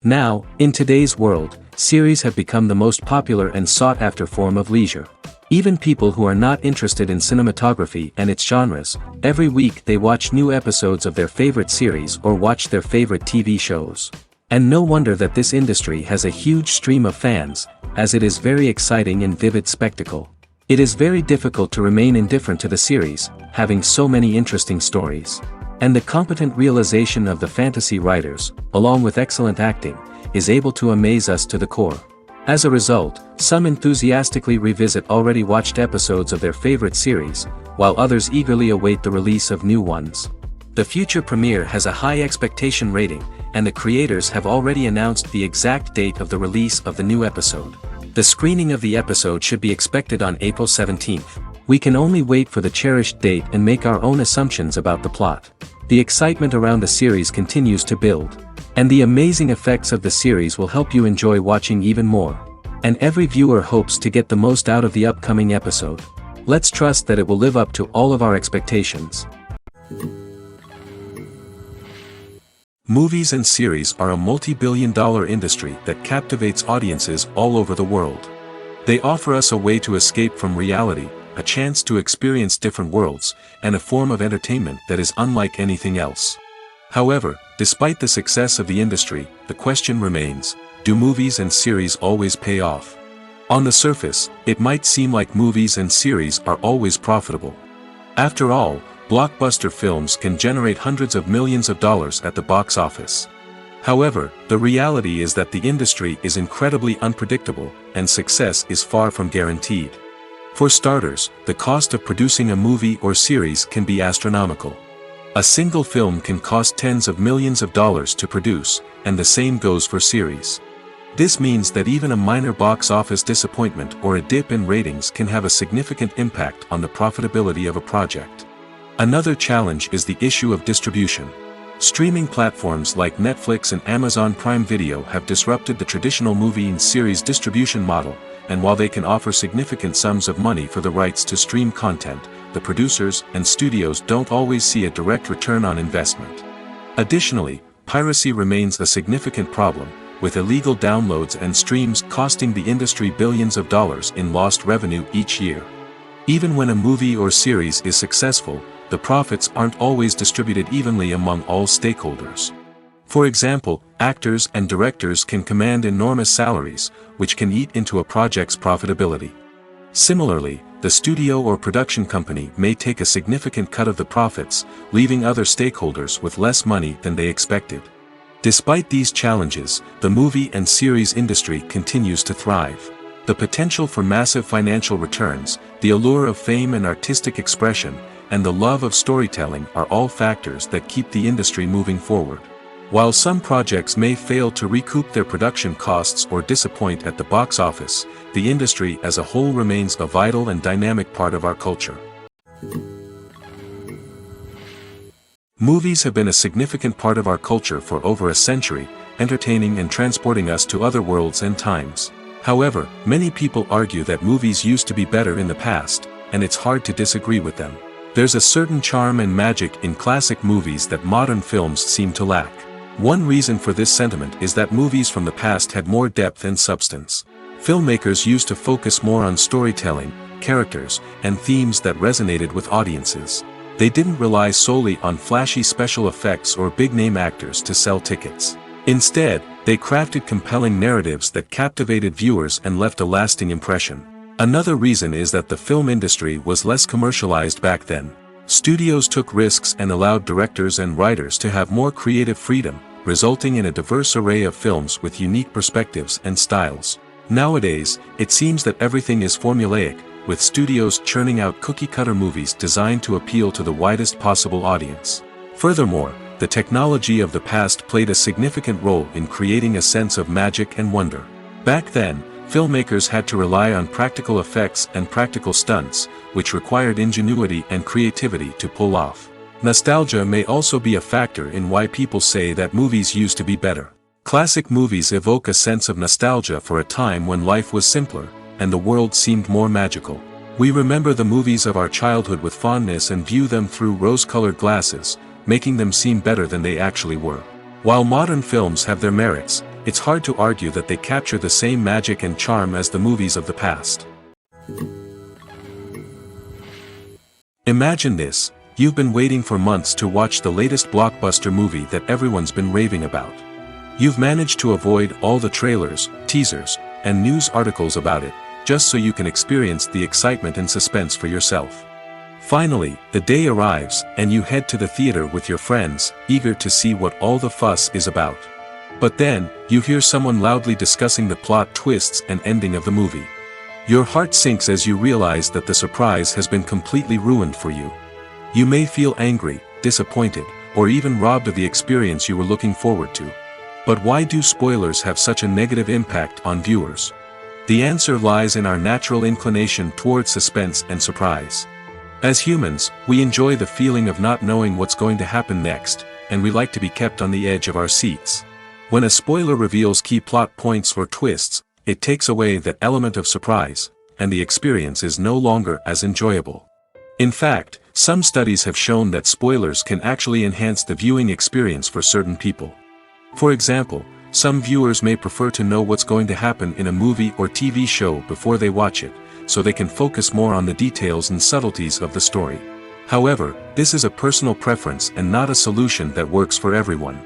Now, in today's world, series have become the most popular and sought-after form of leisure. Even people who are not interested in cinematography and its genres, every week they watch new episodes of their favorite series or watch their favorite TV shows. And no wonder that this industry has a huge stream of fans, as it is very exciting and vivid spectacle. It is very difficult to remain indifferent to the series, having so many interesting stories. And the competent realization of the fantasy writers, along with excellent acting, is able to amaze us to the core. As a result, some enthusiastically revisit already watched episodes of their favorite series, while others eagerly await the release of new ones. The future premiere has a high expectation rating, and the creators have already announced the exact date of the release of the new episode. The screening of the episode should be expected on April 17th. We can only wait for the cherished date and make our own assumptions about the plot. The excitement around the series continues to build. And the amazing effects of the series will help you enjoy watching even more. And every viewer hopes to get the most out of the upcoming episode. Let's trust that it will live up to all of our expectations. Movies and series are a multi-billion-dollar industry that captivates audiences all over the world. They offer us a way to escape from reality, a chance to experience different worlds, and a form of entertainment that is unlike anything else. However, despite the success of the industry, the question remains, do movies and series always pay off? On the surface, it might seem like movies and series are always profitable. After all, blockbuster films can generate hundreds of millions of dollars at the box office. However, the reality is that the industry is incredibly unpredictable, and success is far from guaranteed. For starters, the cost of producing a movie or series can be astronomical. A single film can cost tens of millions of dollars to produce, and the same goes for series. This means that even a minor box office disappointment or a dip in ratings can have a significant impact on the profitability of a project. Another challenge is the issue of distribution. Streaming platforms like Netflix and Amazon Prime Video have disrupted the traditional movie and series distribution model, and while they can offer significant sums of money for the rights to stream content, the producers and studios don't always see a direct return on investment. Additionally, piracy remains a significant problem, with illegal downloads and streams costing the industry billions of dollars in lost revenue each year. Even when a movie or series is successful, the profits aren't always distributed evenly among all stakeholders. For example, actors and directors can command enormous salaries, which can eat into a project's profitability. Similarly, the studio or production company may take a significant cut of the profits, leaving other stakeholders with less money than they expected. Despite these challenges, the movie and series industry continues to thrive. The potential for massive financial returns, the allure of fame and artistic expression, and the love of storytelling are all factors that keep the industry moving forward. While some projects may fail to recoup their production costs or disappoint at the box office, the industry as a whole remains a vital and dynamic part of our culture. Movies have been a significant part of our culture for over a century, entertaining and transporting us to other worlds and times. However, many people argue that movies used to be better in the past, and it's hard to disagree with them. There's a certain charm and magic in classic movies that modern films seem to lack. One reason for this sentiment is that movies from the past had more depth and substance. Filmmakers used to focus more on storytelling, characters, and themes that resonated with audiences. They didn't rely solely on flashy special effects or big-name actors to sell tickets. Instead, they crafted compelling narratives that captivated viewers and left a lasting impression. Another reason is that the film industry was less commercialized back then. Studios took risks and allowed directors and writers to have more creative freedom, resulting in a diverse array of films with unique perspectives and styles. Nowadays, it seems that everything is formulaic, with studios churning out cookie-cutter movies designed to appeal to the widest possible audience. Furthermore, the technology of the past played a significant role in creating a sense of magic and wonder. Back then, filmmakers had to rely on practical effects and practical stunts, which required ingenuity and creativity to pull off. Nostalgia may also be a factor in why people say that movies used to be better. Classic movies evoke a sense of nostalgia for a time when life was simpler, and the world seemed more magical. We remember the movies of our childhood with fondness and view them through rose-colored glasses, making them seem better than they actually were. While modern films have their merits, it's hard to argue that they capture the same magic and charm as the movies of the past. Imagine this: you've been waiting for months to watch the latest blockbuster movie that everyone's been raving about. You've managed to avoid all the trailers, teasers, and news articles about it, just so you can experience the excitement and suspense for yourself. Finally, the day arrives, and you head to the theater with your friends, eager to see what all the fuss is about. But then, you hear someone loudly discussing the plot twists and ending of the movie. Your heart sinks as you realize that the surprise has been completely ruined for you. You may feel angry, disappointed, or even robbed of the experience you were looking forward to. But why do spoilers have such a negative impact on viewers? The answer lies in our natural inclination toward suspense and surprise. As humans, we enjoy the feeling of not knowing what's going to happen next, and we like to be kept on the edge of our seats. When a spoiler reveals key plot points or twists, it takes away that element of surprise, and the experience is no longer as enjoyable. In fact, some studies have shown that spoilers can actually enhance the viewing experience for certain people. For example, some viewers may prefer to know what's going to happen in a movie or TV show before they watch it, so they can focus more on the details and subtleties of the story. However, this is a personal preference and not a solution that works for everyone.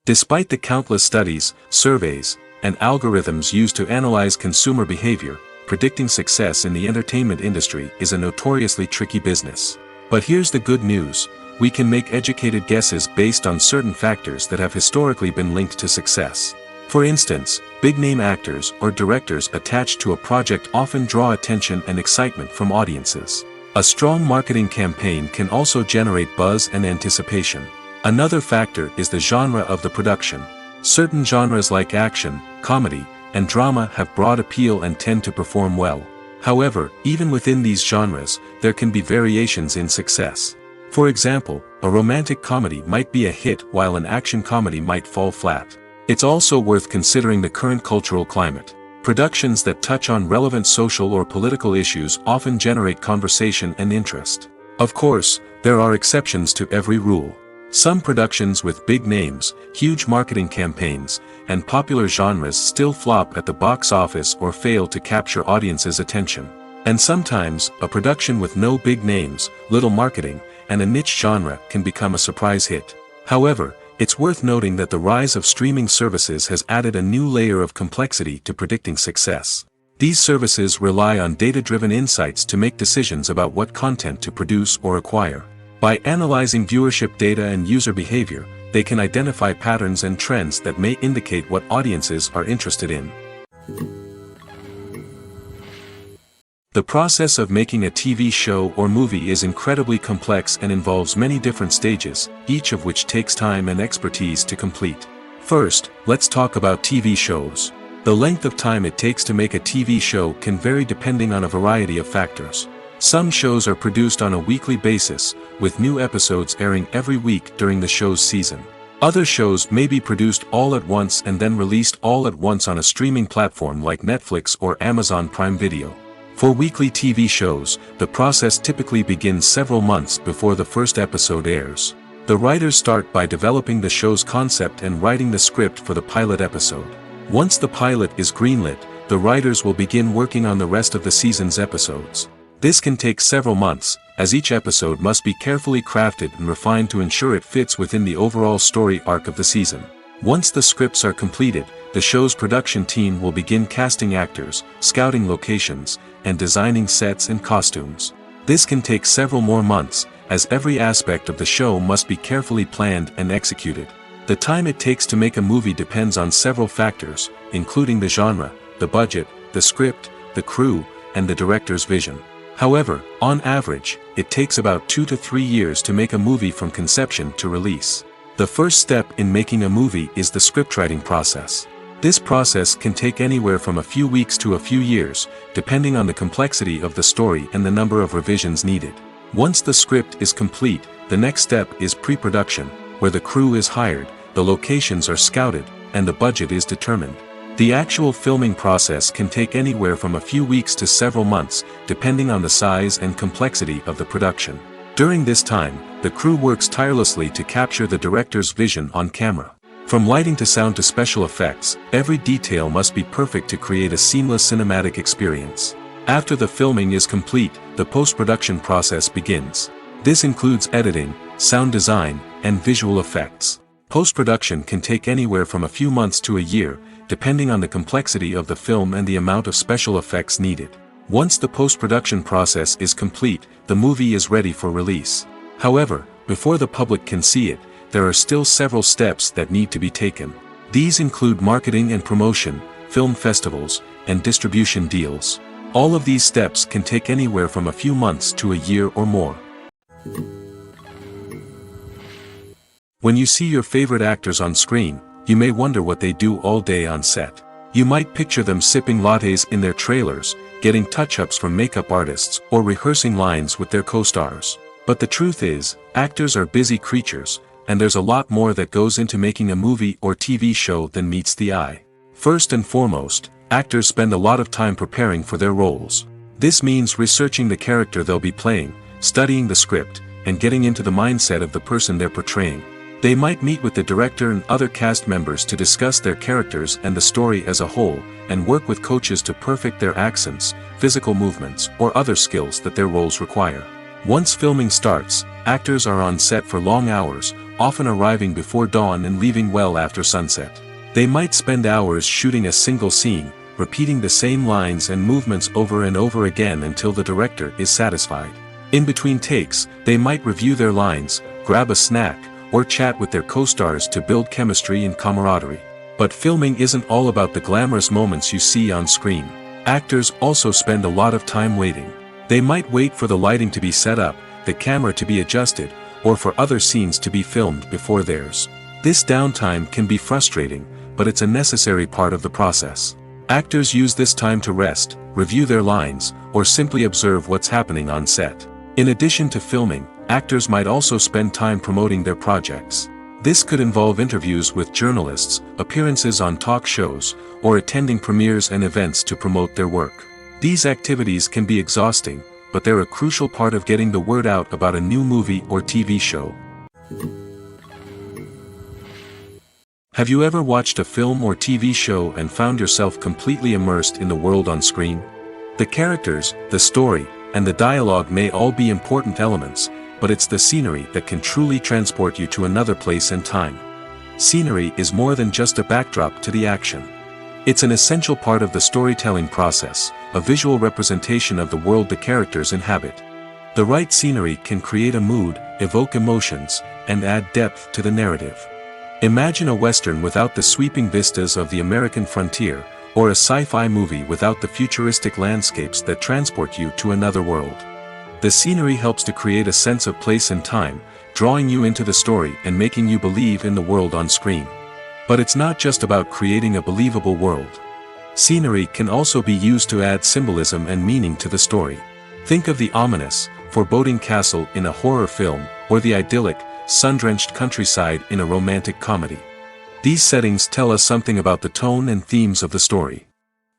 Despite the countless studies, surveys, and algorithms used to analyze consumer behavior, predicting success in the entertainment industry is a notoriously tricky business. But here's the good news: we can make educated guesses based on certain factors that have historically been linked to success. For instance, big-name actors or directors attached to a project often draw attention and excitement from audiences. A strong marketing campaign can also generate buzz and anticipation. Another factor is the genre of the production. Certain genres like action, comedy, and drama have broad appeal and tend to perform well. However, even within these genres, there can be variations in success. For example, a romantic comedy might be a hit while an action comedy might fall flat. It's also worth considering the current cultural climate. Productions that touch on relevant social or political issues often generate conversation and interest. Of course, there are exceptions to every rule. Some productions with big names, huge marketing campaigns, and popular genres still flop at the box office or fail to capture audiences' attention. And sometimes, a production with no big names, little marketing, and a niche genre can become a surprise hit. However, it's worth noting that the rise of streaming services has added a new layer of complexity to predicting success. These services rely on data-driven insights to make decisions about what content to produce or acquire. By analyzing viewership data and user behavior, they can identify patterns and trends that may indicate what audiences are interested in. The process of making a TV show or movie is incredibly complex and involves many different stages, each of which takes time and expertise to complete. First, let's talk about TV shows. The length of time it takes to make a TV show can vary depending on a variety of factors. Some shows are produced on a weekly basis, with new episodes airing every week during the show's season. Other shows may be produced all at once and then released all at once on a streaming platform like Netflix or Amazon Prime Video. For weekly TV shows, the process typically begins several months before the first episode airs. The writers start by developing the show's concept and writing the script for the pilot episode. Once the pilot is greenlit, the writers will begin working on the rest of the season's episodes. This can take several months, as each episode must be carefully crafted and refined to ensure it fits within the overall story arc of the season. Once the scripts are completed, the show's production team will begin casting actors, scouting locations, and designing sets and costumes. This can take several more months, as every aspect of the show must be carefully planned and executed. The time it takes to make a movie depends on several factors, including the genre, the budget, the script, the crew, and the director's vision. However, on average, it takes about 2 to 3 years to make a movie from conception to release. The first step in making a movie is the scriptwriting process. This process can take anywhere from a few weeks to a few years, depending on the complexity of the story and the number of revisions needed. Once the script is complete, the next step is pre-production, where the crew is hired, the locations are scouted, and the budget is determined. The actual filming process can take anywhere from a few weeks to several months, depending on the size and complexity of the production. During this time, the crew works tirelessly to capture the director's vision on camera. From lighting to sound to special effects, every detail must be perfect to create a seamless cinematic experience. After the filming is complete, the post-production process begins. This includes editing, sound design, and visual effects. Post-production can take anywhere from a few months to a year, depending on the complexity of the film and the amount of special effects needed. Once the post-production process is complete, the movie is ready for release. However, before the public can see it, there are still several steps that need to be taken. These include marketing and promotion, film festivals, and distribution deals. All of these steps can take anywhere from a few months to a year or more. When you see your favorite actors on screen, you may wonder what they do all day on set. You might picture them sipping lattes in their trailers, getting touch-ups from makeup artists, or rehearsing lines with their co-stars. But the truth is, actors are busy creatures, and there's a lot more that goes into making a movie or TV show than meets the eye. First and foremost, actors spend a lot of time preparing for their roles. This means researching the character they'll be playing, studying the script, and getting into the mindset of the person they're portraying. They might meet with the director and other cast members to discuss their characters and the story as a whole, and work with coaches to perfect their accents, physical movements, or other skills that their roles require. Once filming starts, actors are on set for long hours, often arriving before dawn and leaving well after sunset. They might spend hours shooting a single scene, repeating the same lines and movements over and over again until the director is satisfied. In between takes, they might review their lines, grab a snack, or chat with their co-stars to build chemistry and camaraderie. But filming isn't all about the glamorous moments you see on screen. Actors also spend a lot of time waiting. They might wait for the lighting to be set up, the camera to be adjusted, or for other scenes to be filmed before theirs. This downtime can be frustrating, but it's a necessary part of the process. Actors use this time to rest, review their lines, or simply observe what's happening on set. In addition to filming, actors might also spend time promoting their projects. This could involve interviews with journalists, appearances on talk shows, or attending premieres and events to promote their work. These activities can be exhausting, but they're a crucial part of getting the word out about a new movie or TV show. Have you ever watched a film or TV show and found yourself completely immersed in the world on screen? The characters, the story, and the dialogue may all be important elements, but it's the scenery that can truly transport you to another place and time. Scenery is more than just a backdrop to the action. It's an essential part of the storytelling process, a visual representation of the world the characters inhabit. The right scenery can create a mood, evoke emotions, and add depth to the narrative. Imagine a Western without the sweeping vistas of the American frontier, or a sci-fi movie without the futuristic landscapes that transport you to another world. The scenery helps to create a sense of place and time, drawing you into the story and making you believe in the world on screen. But it's not just about creating a believable world. Scenery can also be used to add symbolism and meaning to the story. Think of the ominous, foreboding castle in a horror film, or the idyllic, sun-drenched countryside in a romantic comedy. These settings tell us something about the tone and themes of the story.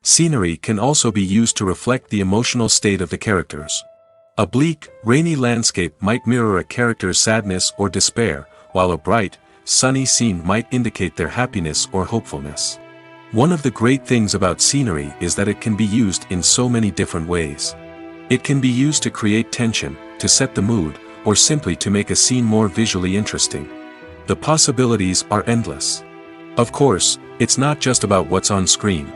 Scenery can also be used to reflect the emotional state of the characters. A bleak, rainy landscape might mirror a character's sadness or despair, while a bright, sunny scene might indicate their happiness or hopefulness. One of the great things about scenery is that it can be used in so many different ways. It can be used to create tension, to set the mood, or simply to make a scene more visually interesting. The possibilities are endless. Of course, it's not just about what's on screen.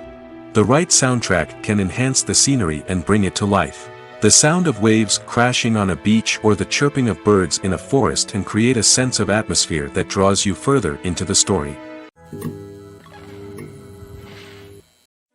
The right soundtrack can enhance the scenery and bring it to life. The sound of waves crashing on a beach or the chirping of birds in a forest can create a sense of atmosphere that draws you further into the story.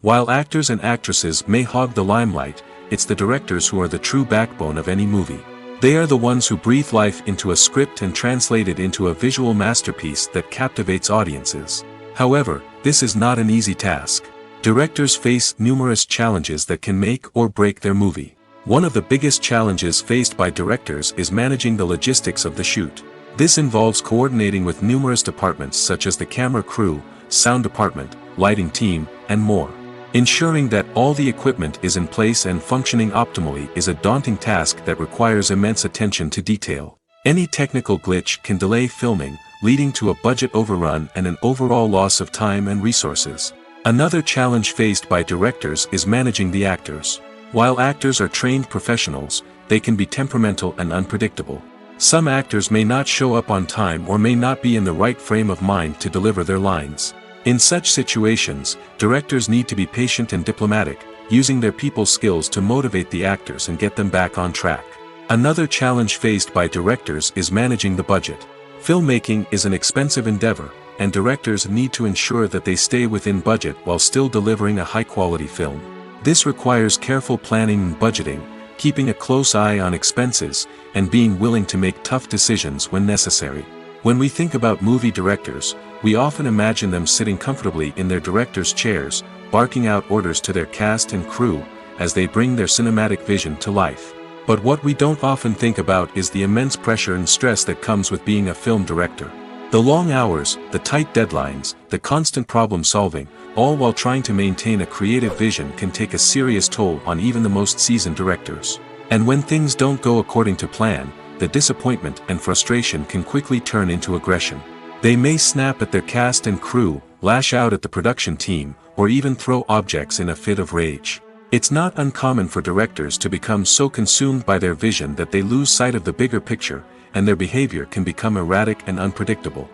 While actors and actresses may hog the limelight, it's the directors who are the true backbone of any movie. They are the ones who breathe life into a script and translate it into a visual masterpiece that captivates audiences. However, this is not an easy task. Directors face numerous challenges that can make or break their movie. One of the biggest challenges faced by directors is managing the logistics of the shoot. This involves coordinating with numerous departments such as the camera crew, sound department, lighting team, and more. Ensuring that all the equipment is in place and functioning optimally is a daunting task that requires immense attention to detail. Any technical glitch can delay filming, leading to a budget overrun and an overall loss of time and resources. Another challenge faced by directors is managing the actors. While actors are trained professionals, they can be temperamental and unpredictable. Some actors may not show up on time or may not be in the right frame of mind to deliver their lines. In such situations, directors need to be patient and diplomatic, using their people skills to motivate the actors and get them back on track. Another challenge faced by directors is managing the budget. Filmmaking is an expensive endeavor, and directors need to ensure that they stay within budget while still delivering a high-quality film. This requires careful planning and budgeting, keeping a close eye on expenses, and being willing to make tough decisions when necessary. When we think about movie directors, we often imagine them sitting comfortably in their director's chairs, barking out orders to their cast and crew, as they bring their cinematic vision to life. But what we don't often think about is the immense pressure and stress that comes with being a film director. The long hours, the tight deadlines, the constant problem solving, all while trying to maintain a creative vision can take a serious toll on even the most seasoned directors. And when things don't go according to plan, the disappointment and frustration can quickly turn into aggression. They may snap at their cast and crew, lash out at the production team, or even throw objects in a fit of rage. It's not uncommon for directors to become so consumed by their vision that they lose sight of the bigger picture, and their behavior can become erratic and unpredictable.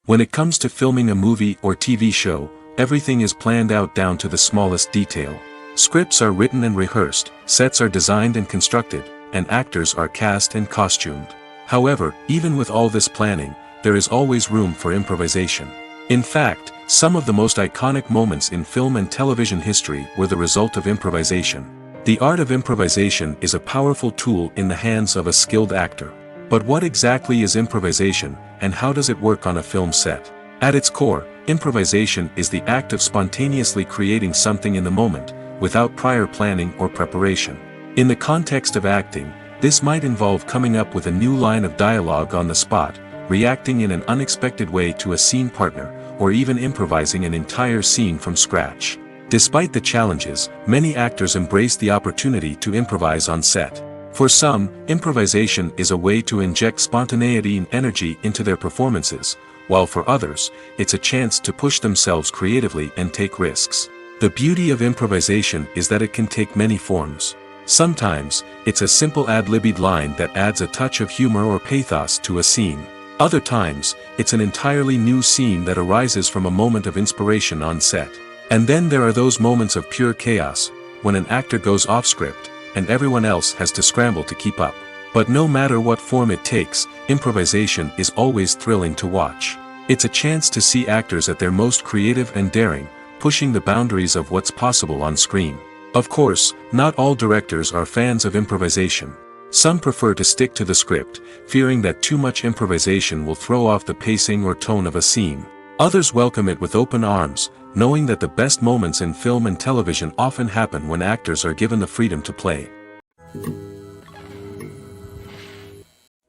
When it comes to filming a movie or TV show, everything is planned out down to the smallest detail. Scripts are written and rehearsed, sets are designed and constructed, and actors are cast and costumed. However, even with all this planning, there is always room for improvisation. In fact, some of the most iconic moments in film and television history were the result of improvisation. The art of improvisation is a powerful tool in the hands of a skilled actor. But what exactly is improvisation, and how does it work on a film set? At its core, improvisation is the act of spontaneously creating something in the moment, without prior planning or preparation. In the context of acting, this might involve coming up with a new line of dialogue on the spot, reacting in an unexpected way to a scene partner, or even improvising an entire scene from scratch. Despite the challenges, many actors embrace the opportunity to improvise on set. For some, improvisation is a way to inject spontaneity and energy into their performances, while for others, it's a chance to push themselves creatively and take risks. The beauty of improvisation is that it can take many forms. Sometimes, it's a simple ad-libbed line that adds a touch of humor or pathos to a scene. Other times, it's an entirely new scene that arises from a moment of inspiration on set. And then there are those moments of pure chaos, when an actor goes off script, and everyone else has to scramble to keep up. But no matter what form it takes, improvisation is always thrilling to watch. It's a chance to see actors at their most creative and daring, pushing the boundaries of what's possible on screen. Of course, not all directors are fans of improvisation. Some prefer to stick to the script, fearing that too much improvisation will throw off the pacing or tone of a scene. Others welcome it with open arms, knowing that the best moments in film and television often happen when actors are given the freedom to play.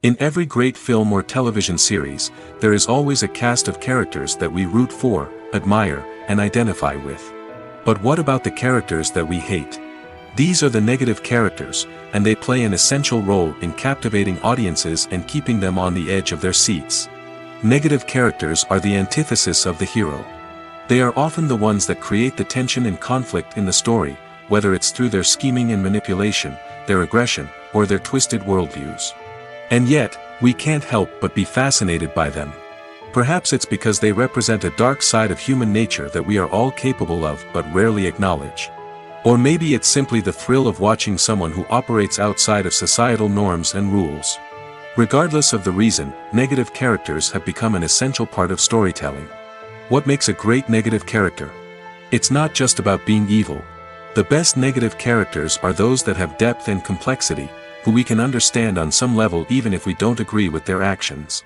In every great film or television series, there is always a cast of characters that we root for, admire, and identify with. But what about the characters that we hate? These are the negative characters, and they play an essential role in captivating audiences and keeping them on the edge of their seats. Negative characters are the antithesis of the hero. They are often the ones that create the tension and conflict in the story, whether it's through their scheming and manipulation, their aggression, or their twisted worldviews. And yet, we can't help but be fascinated by them. Perhaps it's because they represent a dark side of human nature that we are all capable of but rarely acknowledge. Or maybe it's simply the thrill of watching someone who operates outside of societal norms and rules. Regardless of the reason, negative characters have become an essential part of storytelling. What makes a great negative character? It's not just about being evil. The best negative characters are those that have depth and complexity, who we can understand on some level even if we don't agree with their actions.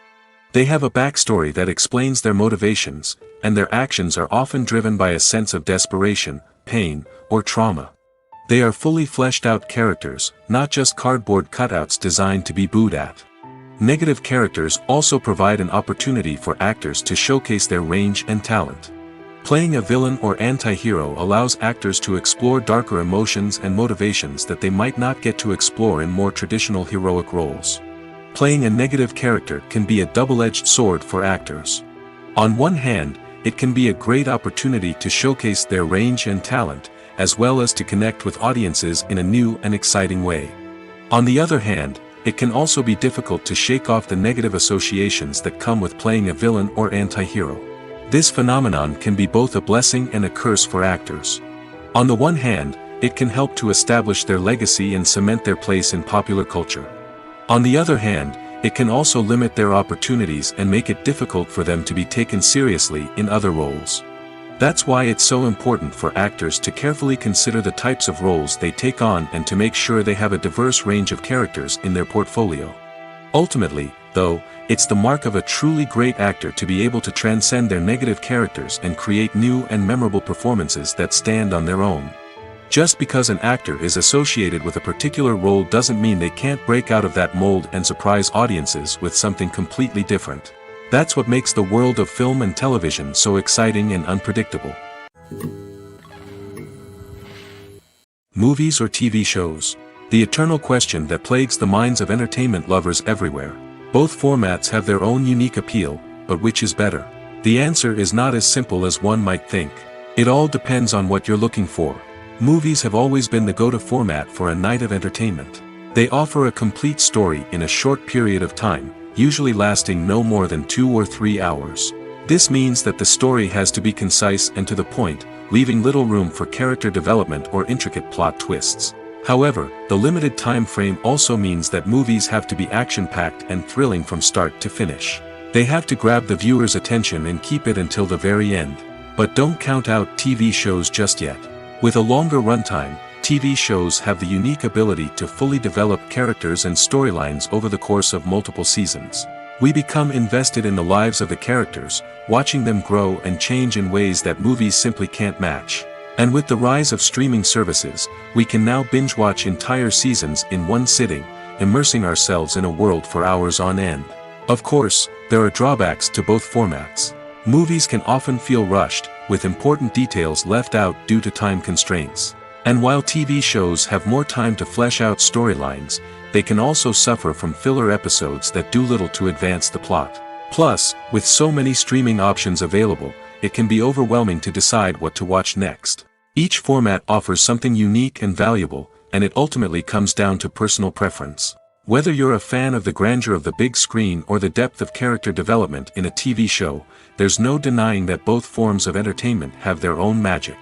They have a backstory that explains their motivations, and their actions are often driven by a sense of desperation, pain, or trauma. They are fully fleshed out characters, not just cardboard cutouts designed to be booed at. Negative characters also provide an opportunity for actors to showcase their range and talent. Playing a villain or anti-hero allows actors to explore darker emotions and motivations that they might not get to explore in more traditional heroic roles. Playing a negative character can be a double-edged sword for actors. On one hand, it can be a great opportunity to showcase their range and talent, as well as to connect with audiences in a new and exciting way. On the other hand, it can also be difficult to shake off the negative associations that come with playing a villain or anti-hero. This phenomenon can be both a blessing and a curse for actors. On the one hand, it can help to establish their legacy and cement their place in popular culture. On the other hand, it can also limit their opportunities and make it difficult for them to be taken seriously in other roles. That's why it's so important for actors to carefully consider the types of roles they take on and to make sure they have a diverse range of characters in their portfolio. Ultimately, though, it's the mark of a truly great actor to be able to transcend their negative characters and create new and memorable performances that stand on their own. Just because an actor is associated with a particular role doesn't mean they can't break out of that mold and surprise audiences with something completely different. That's what makes the world of film and television so exciting and unpredictable. Movies or TV shows? The eternal question that plagues the minds of entertainment lovers everywhere. Both formats have their own unique appeal, but which is better? The answer is not as simple as one might think. It all depends on what you're looking for. Movies have always been the go-to format for a night of entertainment. They offer a complete story in a short period of time, usually lasting no more than 2 or 3 hours. This means that the story has to be concise and to the point, leaving little room for character development or intricate plot twists. However, the limited time frame also means that movies have to be action-packed and thrilling from start to finish. They have to grab the viewer's attention and keep it until the very end. But don't count out TV shows just yet. With a longer runtime, TV shows have the unique ability to fully develop characters and storylines over the course of multiple seasons. We become invested in the lives of the characters, watching them grow and change in ways that movies simply can't match. And with the rise of streaming services, we can now binge-watch entire seasons in one sitting, immersing ourselves in a world for hours on end. Of course, there are drawbacks to both formats. Movies can often feel rushed, with important details left out due to time constraints. And while TV shows have more time to flesh out storylines, they can also suffer from filler episodes that do little to advance the plot. Plus, with so many streaming options available, it can be overwhelming to decide what to watch next. Each format offers something unique and valuable, and it ultimately comes down to personal preference. Whether you're a fan of the grandeur of the big screen or the depth of character development in a TV show, there's no denying that both forms of entertainment have their own magic.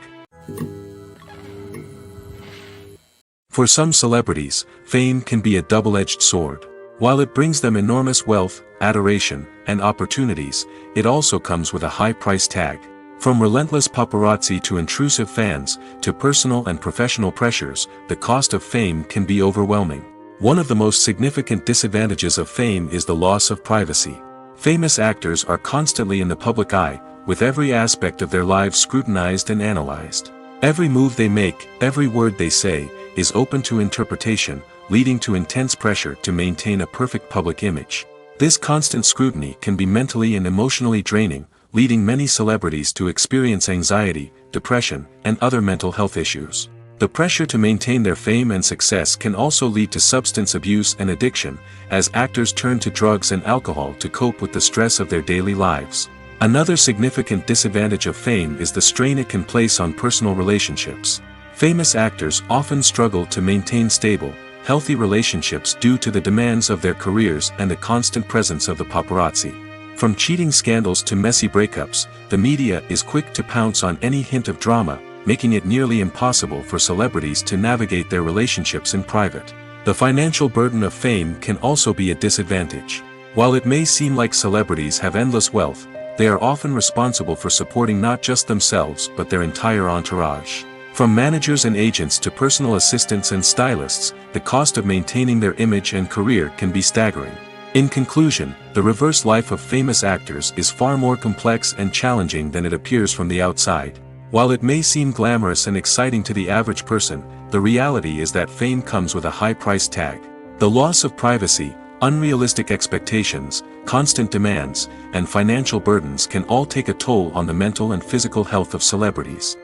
For some celebrities, fame can be a double-edged sword. While it brings them enormous wealth, adoration, and opportunities, it also comes with a high price tag. From relentless paparazzi to intrusive fans, to personal and professional pressures, the cost of fame can be overwhelming. One of the most significant disadvantages of fame is the loss of privacy. Famous actors are constantly in the public eye, with every aspect of their lives scrutinized and analyzed. Every move they make, every word they say, is open to interpretation, leading to intense pressure to maintain a perfect public image. This constant scrutiny can be mentally and emotionally draining, leading many celebrities to experience anxiety, depression, and other mental health issues. The pressure to maintain their fame and success can also lead to substance abuse and addiction, as actors turn to drugs and alcohol to cope with the stress of their daily lives. Another significant disadvantage of fame is the strain it can place on personal relationships. Famous actors often struggle to maintain stable, healthy relationships due to the demands of their careers and the constant presence of the paparazzi. From cheating scandals to messy breakups, the media is quick to pounce on any hint of drama, making it nearly impossible for celebrities to navigate their relationships in private. The financial burden of fame can also be a disadvantage. While it may seem like celebrities have endless wealth, they are often responsible for supporting not just themselves but their entire entourage. From managers and agents to personal assistants and stylists, the cost of maintaining their image and career can be staggering. In conclusion, the reverse life of famous actors is far more complex and challenging than it appears from the outside. While it may seem glamorous and exciting to the average person, the reality is that fame comes with a high price tag. The loss of privacy, Unrealistic expectations, constant demands, and financial burdens can all take a toll on the mental and physical health of celebrities.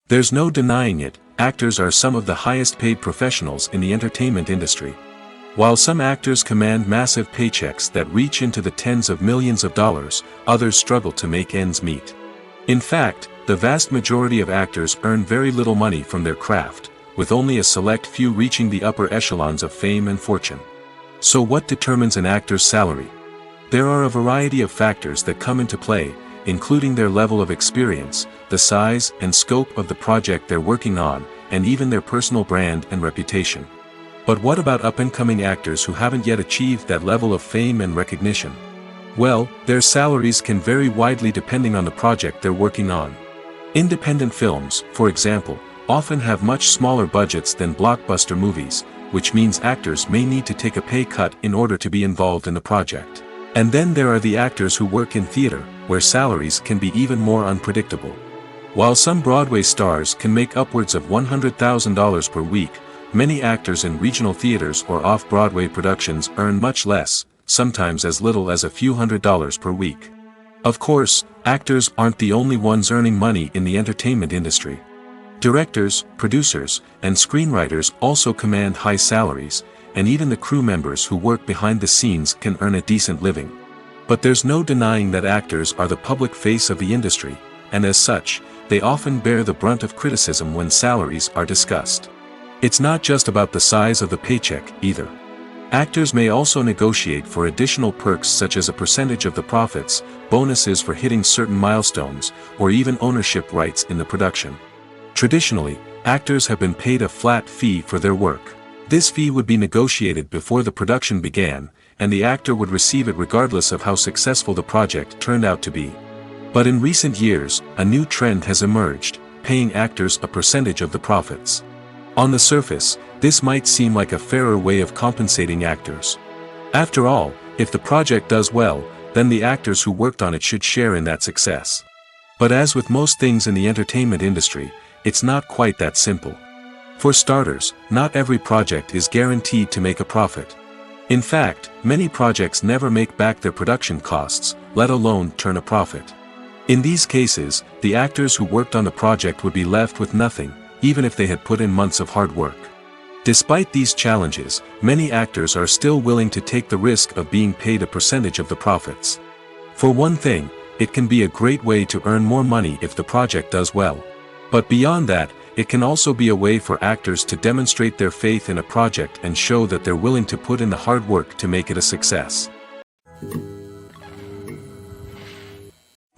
There's no denying it, actors are some of the highest paid professionals in the entertainment industry. While some actors command massive paychecks that reach into the tens of millions of dollars, others struggle to make ends meet. In fact, the vast majority of actors earn very little money from their craft, with only a select few reaching the upper echelons of fame and fortune. So what determines an actor's salary? There are a variety of factors that come into play, including their level of experience, the size and scope of the project they're working on, and even their personal brand and reputation. But what about up-and-coming actors who haven't yet achieved that level of fame and recognition? Well, their salaries can vary widely depending on the project they're working on. Independent films, for example, often have much smaller budgets than blockbuster movies, which means actors may need to take a pay cut in order to be involved in the project. And then there are the actors who work in theater, where salaries can be even more unpredictable. While some Broadway stars can make upwards of $100,000 per week, many actors in regional theaters or off-Broadway productions earn much less, sometimes as little as a few $100s per week. Of course, actors aren't the only ones earning money in the entertainment industry. Directors, producers, and screenwriters also command high salaries, and even the crew members who work behind the scenes can earn a decent living. But there's no denying that actors are the public face of the industry, and as such, they often bear the brunt of criticism when salaries are discussed. It's not just about the size of the paycheck, either. Actors may also negotiate for additional perks such as a percentage of the profits, bonuses for hitting certain milestones, or even ownership rights in the production. Traditionally, actors have been paid a flat fee for their work. This fee would be negotiated before the production began, and the actor would receive it regardless of how successful the project turned out to be. But in recent years, a new trend has emerged, paying actors a percentage of the profits. On the surface, this might seem like a fairer way of compensating actors. After all, if the project does well, then the actors who worked on it should share in that success. But as with most things in the entertainment industry, it's not quite that simple. For starters, not every project is guaranteed to make a profit. In fact, many projects never make back their production costs, let alone turn a profit. In these cases, the actors who worked on the project would be left with nothing, even if they had put in months of hard work. Despite these challenges, many actors are still willing to take the risk of being paid a percentage of the profits. For one thing, it can be a great way to earn more money if the project does well. But beyond that, it can also be a way for actors to demonstrate their faith in a project and show that they're willing to put in the hard work to make it a success.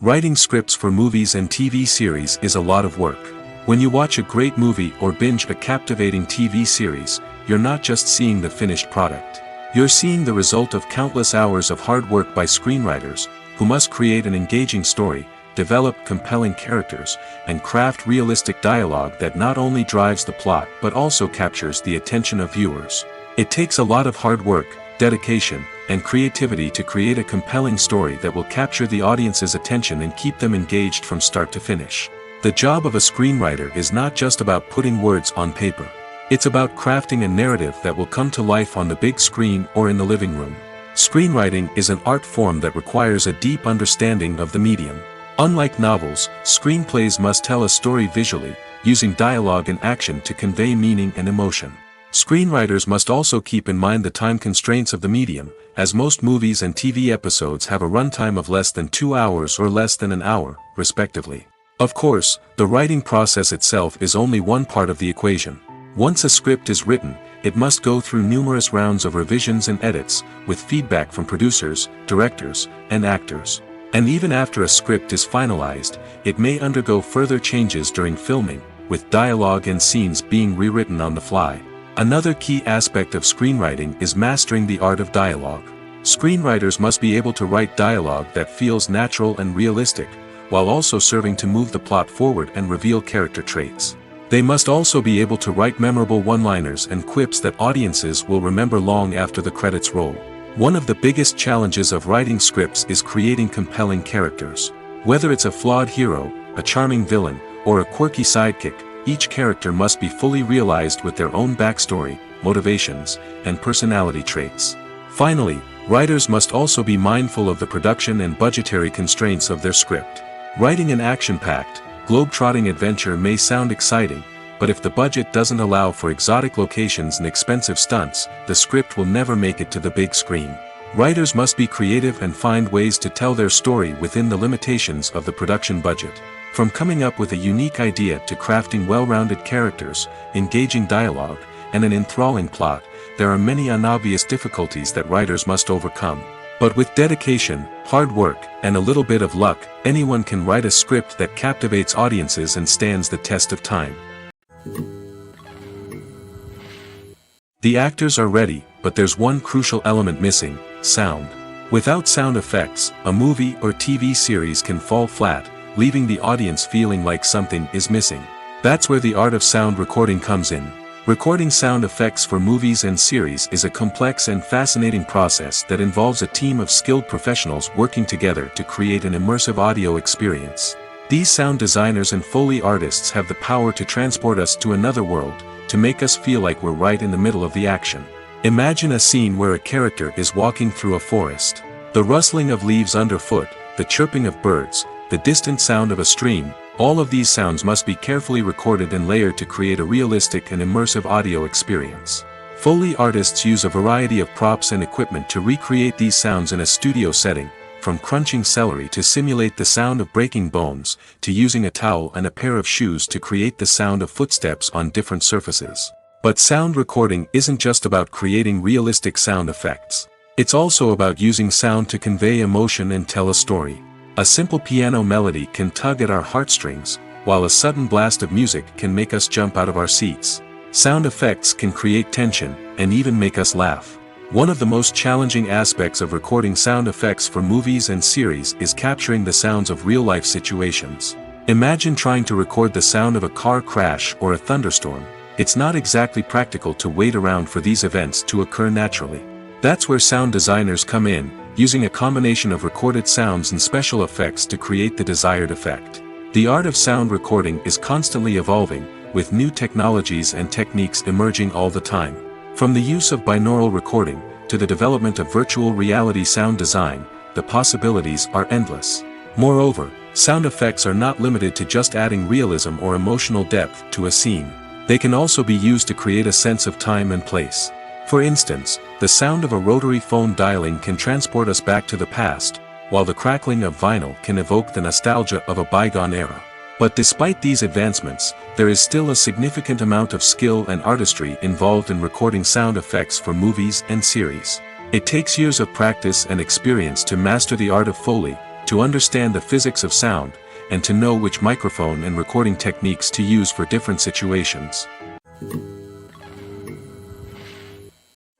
Writing scripts for movies and TV series is a lot of work. When you watch a great movie or binge a captivating TV series, you're not just seeing the finished product. You're seeing the result of countless hours of hard work by screenwriters, who must create an engaging story, develop compelling characters, and craft realistic dialogue that not only drives the plot but also captures the attention of viewers. It takes a lot of hard work, dedication, and creativity to create a compelling story that will capture the audience's attention and keep them engaged from start to finish. The job of a screenwriter is not just about putting words on paper. It's about crafting a narrative that will come to life on the big screen or in the living room. Screenwriting is an art form that requires a deep understanding of the medium. Unlike novels, screenplays must tell a story visually, using dialogue and action to convey meaning and emotion. Screenwriters must also keep in mind the time constraints of the medium, as most movies and TV episodes have a runtime of less than 2 hours or less than an hour, respectively. Of course, the writing process itself is only one part of the equation. Once a script is written, it must go through numerous rounds of revisions and edits, with feedback from producers, directors, and actors. And even after a script is finalized, it may undergo further changes during filming, with dialogue and scenes being rewritten on the fly. Another key aspect of screenwriting is mastering the art of dialogue. Screenwriters must be able to write dialogue that feels natural and realistic, while also serving to move the plot forward and reveal character traits. They must also be able to write memorable one-liners and quips that audiences will remember long after the credits roll. One of the biggest challenges of writing scripts is creating compelling characters. Whether it's a flawed hero, a charming villain, or a quirky sidekick, each character must be fully realized with their own backstory, motivations, and personality traits. Finally, writers must also be mindful of the production and budgetary constraints of their script. Writing an action-packed, globe-trotting adventure may sound exciting, but if the budget doesn't allow for exotic locations and expensive stunts, the script will never make it to the big screen. Writers must be creative and find ways to tell their story within the limitations of the production budget. From coming up with a unique idea to crafting well-rounded characters, engaging dialogue, and an enthralling plot, there are many unobvious difficulties that writers must overcome. But with dedication, hard work, and a little bit of luck, anyone can write a script that captivates audiences and stands the test of time. The actors are ready, but there's one crucial element missing: sound. Without sound effects, a movie or TV series can fall flat, leaving the audience feeling like something is missing. That's where the art of sound recording comes in. Recording sound effects for movies and series is a complex and fascinating process that involves a team of skilled professionals working together to create an immersive audio experience. These sound designers and Foley artists have the power to transport us to another world, to make us feel like we're right in the middle of the action. Imagine a scene where a character is walking through a forest. The rustling of leaves underfoot, the chirping of birds, the distant sound of a stream, all of these sounds must be carefully recorded and layered to create a realistic and immersive audio experience. Foley artists use a variety of props and equipment to recreate these sounds in a studio setting, from crunching celery to simulate the sound of breaking bones, to using a towel and a pair of shoes to create the sound of footsteps on different surfaces. But sound recording isn't just about creating realistic sound effects. It's also about using sound to convey emotion and tell a story. A simple piano melody can tug at our heartstrings, while a sudden blast of music can make us jump out of our seats. Sound effects can create tension, and even make us laugh. One of the most challenging aspects of recording sound effects for movies and series is capturing the sounds of real-life situations. Imagine trying to record the sound of a car crash or a thunderstorm. It's not exactly practical to wait around for these events to occur naturally. That's where sound designers come in, using a combination of recorded sounds and special effects to create the desired effect. The art of sound recording is constantly evolving, with new technologies and techniques emerging all the time. From the use of binaural recording, to the development of virtual reality sound design, the possibilities are endless. Moreover, sound effects are not limited to just adding realism or emotional depth to a scene. They can also be used to create a sense of time and place. For instance, the sound of a rotary phone dialing can transport us back to the past, while the crackling of vinyl can evoke the nostalgia of a bygone era. But despite these advancements, there is still a significant amount of skill and artistry involved in recording sound effects for movies and series. It takes years of practice and experience to master the art of Foley, to understand the physics of sound, and to know which microphone and recording techniques to use for different situations.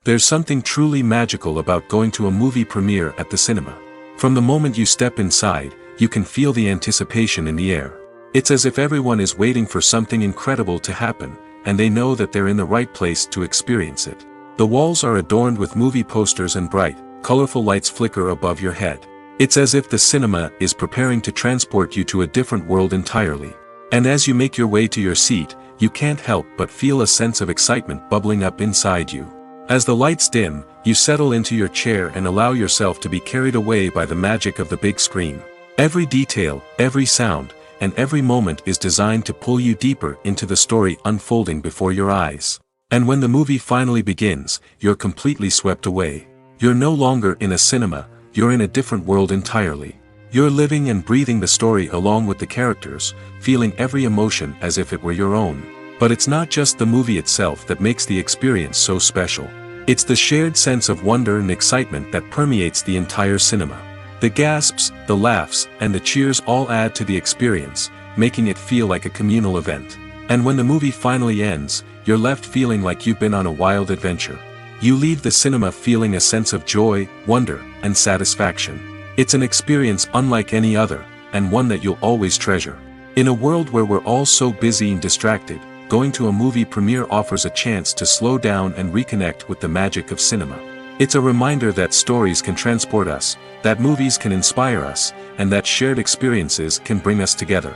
There's something truly magical about going to a movie premiere at the cinema. From the moment you step inside, you can feel the anticipation in the air. It's as if everyone is waiting for something incredible to happen, and they know that they're in the right place to experience it. The walls are adorned with movie posters and bright, colorful lights flicker above your head. It's as if the cinema is preparing to transport you to a different world entirely. And as you make your way to your seat, you can't help but feel a sense of excitement bubbling up inside you. As the lights dim, you settle into your chair and allow yourself to be carried away by the magic of the big screen. Every detail, every sound, and every moment is designed to pull you deeper into the story unfolding before your eyes. And when the movie finally begins, you're completely swept away. You're no longer in a cinema, you're in a different world entirely. You're living and breathing the story along with the characters, feeling every emotion as if it were your own. But it's not just the movie itself that makes the experience so special. It's the shared sense of wonder and excitement that permeates the entire cinema. The gasps, the laughs, and the cheers all add to the experience, making it feel like a communal event. And when the movie finally ends, you're left feeling like you've been on a wild adventure. You leave the cinema feeling a sense of joy, wonder, and satisfaction. It's an experience unlike any other, and one that you'll always treasure. In a world where we're all so busy and distracted, going to a movie premiere offers a chance to slow down and reconnect with the magic of cinema. It's a reminder that stories can transport us, that movies can inspire us, and that shared experiences can bring us together.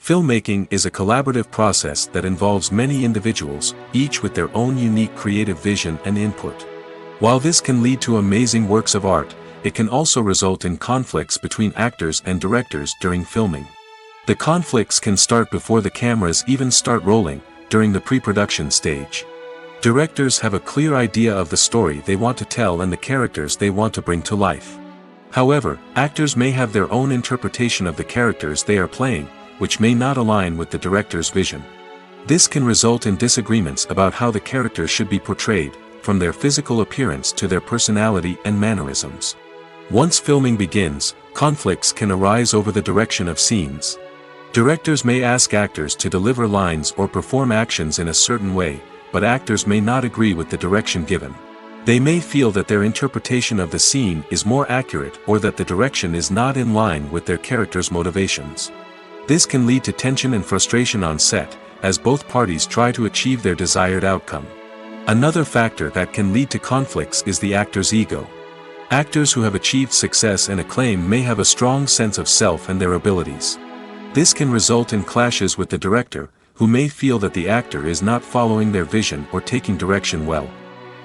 Filmmaking is a collaborative process that involves many individuals, each with their own unique creative vision and input. While this can lead to amazing works of art, it can also result in conflicts between actors and directors during filming. The conflicts can start before the cameras even start rolling, during the pre-production stage. Directors have a clear idea of the story they want to tell and the characters they want to bring to life. However, actors may have their own interpretation of the characters they are playing, which may not align with the director's vision. This can result in disagreements about how the characters should be portrayed, from their physical appearance to their personality and mannerisms. Once filming begins, conflicts can arise over the direction of scenes. Directors may ask actors to deliver lines or perform actions in a certain way, but actors may not agree with the direction given. They may feel that their interpretation of the scene is more accurate or that the direction is not in line with their character's motivations. This can lead to tension and frustration on set, as both parties try to achieve their desired outcome. Another factor that can lead to conflicts is the actor's ego. Actors who have achieved success and acclaim may have a strong sense of self and their abilities. This can result in clashes with the director, who may feel that the actor is not following their vision or taking direction well.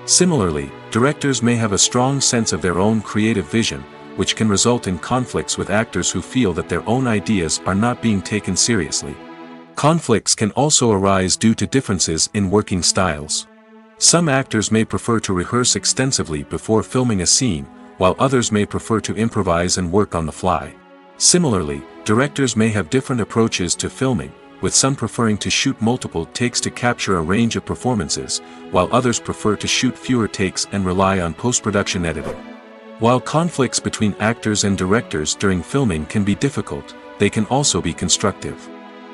Similarly, directors may have a strong sense of their own creative vision, which can result in conflicts with actors who feel that their own ideas are not being taken seriously. Conflicts can also arise due to differences in working styles. Some actors may prefer to rehearse extensively before filming a scene, while others may prefer to improvise and work on the fly. Similarly, directors may have different approaches to filming, with some preferring to shoot multiple takes to capture a range of performances, while others prefer to shoot fewer takes and rely on post-production editing. While conflicts between actors and directors during filming can be difficult, they can also be constructive.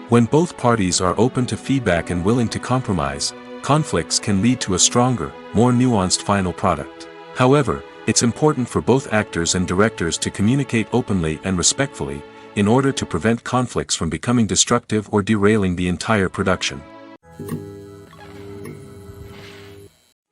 When both parties are open to feedback and willing to compromise, conflicts can lead to a stronger, more nuanced final product. However, it's important for both actors and directors to communicate openly and respectfully, in order to prevent conflicts from becoming destructive or derailing the entire production.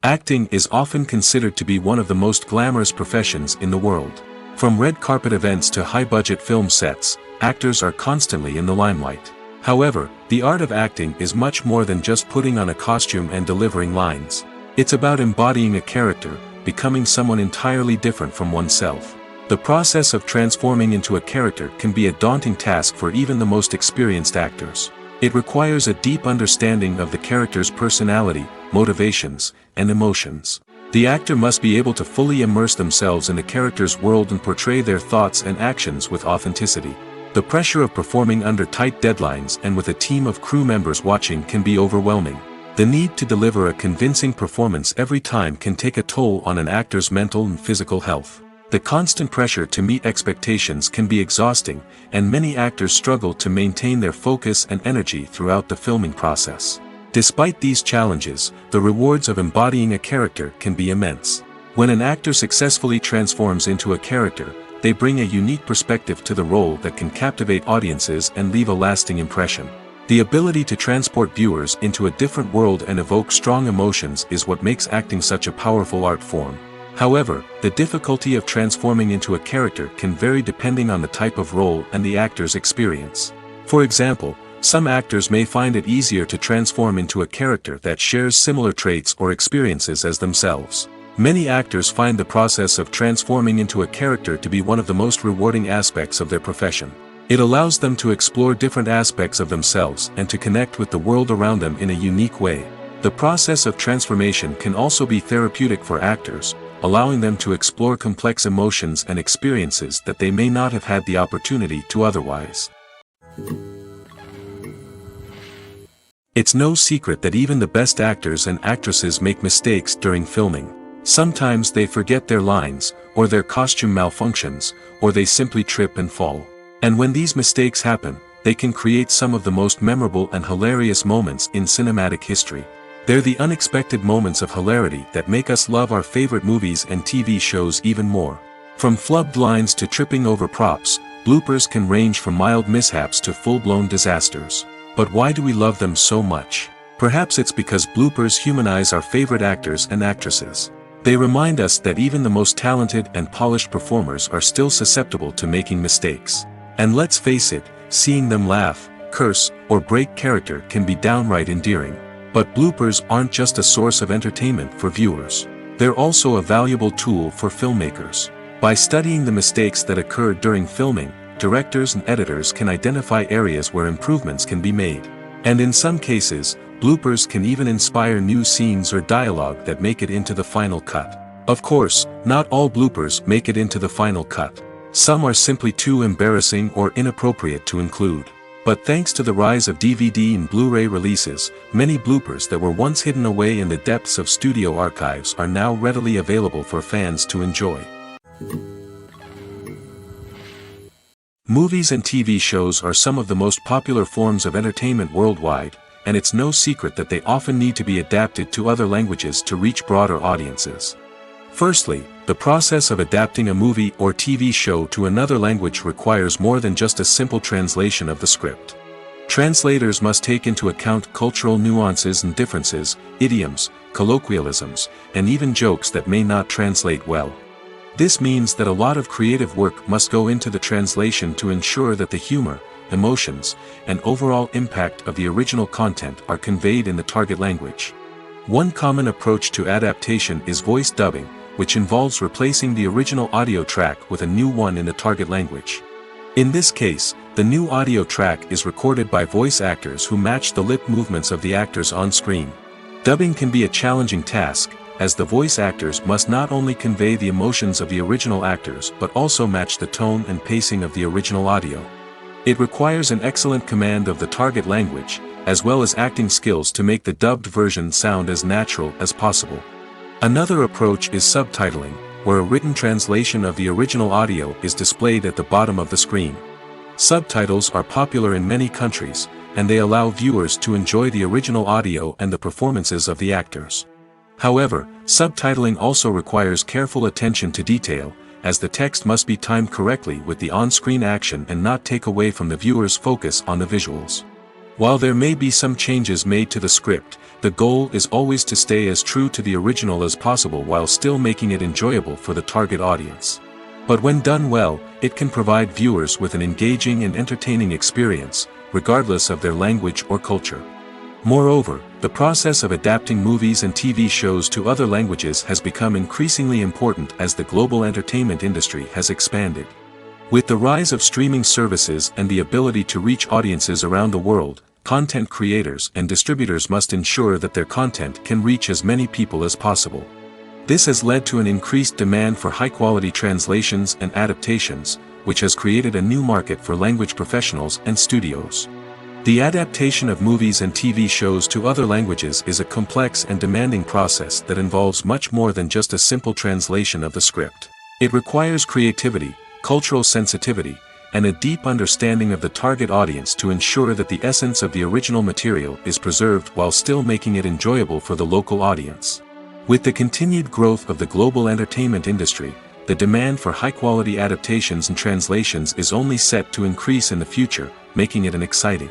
Acting is often considered to be one of the most glamorous professions in the world. From red carpet events to high-budget film sets, actors are constantly in the limelight. However, the art of acting is much more than just putting on a costume and delivering lines. It's about embodying a character, becoming someone entirely different from oneself. The process of transforming into a character can be a daunting task for even the most experienced actors. It requires a deep understanding of the character's personality, motivations, and emotions. The actor must be able to fully immerse themselves in the character's world and portray their thoughts and actions with authenticity. The pressure of performing under tight deadlines and with a team of crew members watching can be overwhelming. The need to deliver a convincing performance every time can take a toll on an actor's mental and physical health. The constant pressure to meet expectations can be exhausting, and many actors struggle to maintain their focus and energy throughout the filming process. Despite these challenges, the rewards of embodying a character can be immense. When an actor successfully transforms into a character, they bring a unique perspective to the role that can captivate audiences and leave a lasting impression. The ability to transport viewers into a different world and evoke strong emotions is what makes acting such a powerful art form. However, the difficulty of transforming into a character can vary depending on the type of role and the actor's experience. For example, some actors may find it easier to transform into a character that shares similar traits or experiences as themselves. Many actors find the process of transforming into a character to be one of the most rewarding aspects of their profession. It allows them to explore different aspects of themselves and to connect with the world around them in a unique way. The process of transformation can also be therapeutic for actors, allowing them to explore complex emotions and experiences that they may not have had the opportunity to otherwise. It's no secret that even the best actors and actresses make mistakes during filming. Sometimes they forget their lines, or their costume malfunctions, or they simply trip and fall. And when these mistakes happen, they can create some of the most memorable and hilarious moments in cinematic history. They're the unexpected moments of hilarity that make us love our favorite movies and TV shows even more. From flubbed lines to tripping over props, bloopers can range from mild mishaps to full-blown disasters. But why do we love them so much? Perhaps it's because bloopers humanize our favorite actors and actresses. They remind us that even the most talented and polished performers are still susceptible to making mistakes. And let's face it, seeing them laugh, curse, or break character can be downright endearing. But bloopers aren't just a source of entertainment for viewers. They're also a valuable tool for filmmakers. By studying the mistakes that occurred during filming, directors and editors can identify areas where improvements can be made. And in some cases, bloopers can even inspire new scenes or dialogue that make it into the final cut. Of course, not all bloopers make it into the final cut. Some are simply too embarrassing or inappropriate to include. But thanks to the rise of DVD and Blu-ray releases, many bloopers that were once hidden away in the depths of studio archives are now readily available for fans to enjoy. Movies and TV shows are some of the most popular forms of entertainment worldwide, and it's no secret that they often need to be adapted to other languages to reach broader audiences. Firstly, the process of adapting a movie or TV show to another language requires more than just a simple translation of the script. Translators must take into account cultural nuances and differences, idioms, colloquialisms, and even jokes that may not translate well. This means that a lot of creative work must go into the translation to ensure that the humor, emotions, and overall impact of the original content are conveyed in the target language. One common approach to adaptation is voice dubbing, which involves replacing the original audio track with a new one in the target language. In this case, the new audio track is recorded by voice actors who match the lip movements of the actors on screen. Dubbing can be a challenging task, as the voice actors must not only convey the emotions of the original actors but also match the tone and pacing of the original audio. It requires an excellent command of the target language, as well as acting skills to make the dubbed version sound as natural as possible. Another approach is subtitling, where a written translation of the original audio is displayed at the bottom of the screen. Subtitles are popular in many countries, and they allow viewers to enjoy the original audio and the performances of the actors. However, subtitling also requires careful attention to detail, as the text must be timed correctly with the on-screen action and not take away from the viewer's focus on the visuals. While there may be some changes made to the script, the goal is always to stay as true to the original as possible while still making it enjoyable for the target audience. But when done well, it can provide viewers with an engaging and entertaining experience, regardless of their language or culture. Moreover, the process of adapting movies and TV shows to other languages has become increasingly important as the global entertainment industry has expanded. With the rise of streaming services and the ability to reach audiences around the world, content creators and distributors must ensure that their content can reach as many people as possible. This has led to an increased demand for high-quality translations and adaptations, which has created a new market for language professionals and studios. The adaptation of movies and TV shows to other languages is a complex and demanding process that involves much more than just a simple translation of the script. It requires creativity, cultural sensitivity, and a deep understanding of the target audience to ensure that the essence of the original material is preserved while still making it enjoyable for the local audience. With the continued growth of the global entertainment industry, the demand for high-quality adaptations and translations is only set to increase in the future, making it an exciting.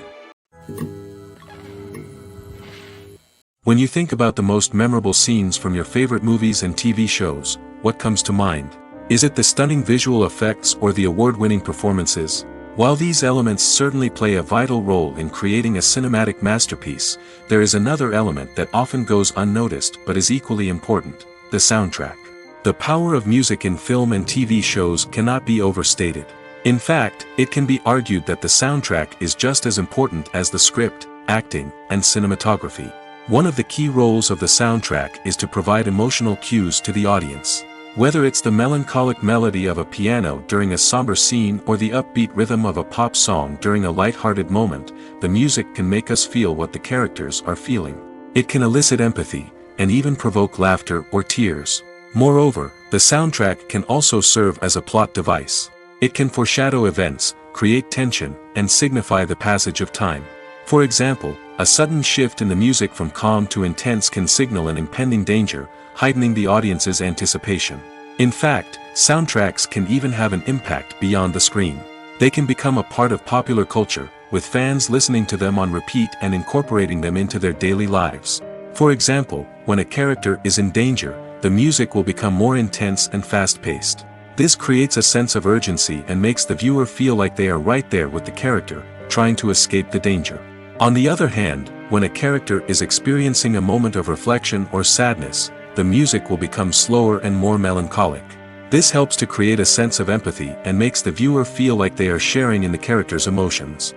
When you think about the most memorable scenes from your favorite movies and TV shows, what comes to mind? Is it the stunning visual effects or the award-winning performances? While these elements certainly play a vital role in creating a cinematic masterpiece, there is another element that often goes unnoticed but is equally important: the soundtrack. The power of music in film and TV shows cannot be overstated. In fact, it can be argued that the soundtrack is just as important as the script, acting, and cinematography. One of the key roles of the soundtrack is to provide emotional cues to the audience. Whether it's the melancholic melody of a piano during a somber scene or the upbeat rhythm of a pop song during a light-hearted moment, the music can make us feel what the characters are feeling. It can elicit empathy, and even provoke laughter or tears. Moreover, the soundtrack can also serve as a plot device. It can foreshadow events, create tension, and signify the passage of time. For example, a sudden shift in the music from calm to intense can signal an impending danger, heightening the audience's anticipation. In fact, soundtracks can even have an impact beyond the screen. They can become a part of popular culture, with fans listening to them on repeat and incorporating them into their daily lives. For example, when a character is in danger, the music will become more intense and fast-paced. This creates a sense of urgency and makes the viewer feel like they are right there with the character, trying to escape the danger. On the other hand, when a character is experiencing a moment of reflection or sadness, the music will become slower and more melancholic. This helps to create a sense of empathy and makes the viewer feel like they are sharing in the character's emotions.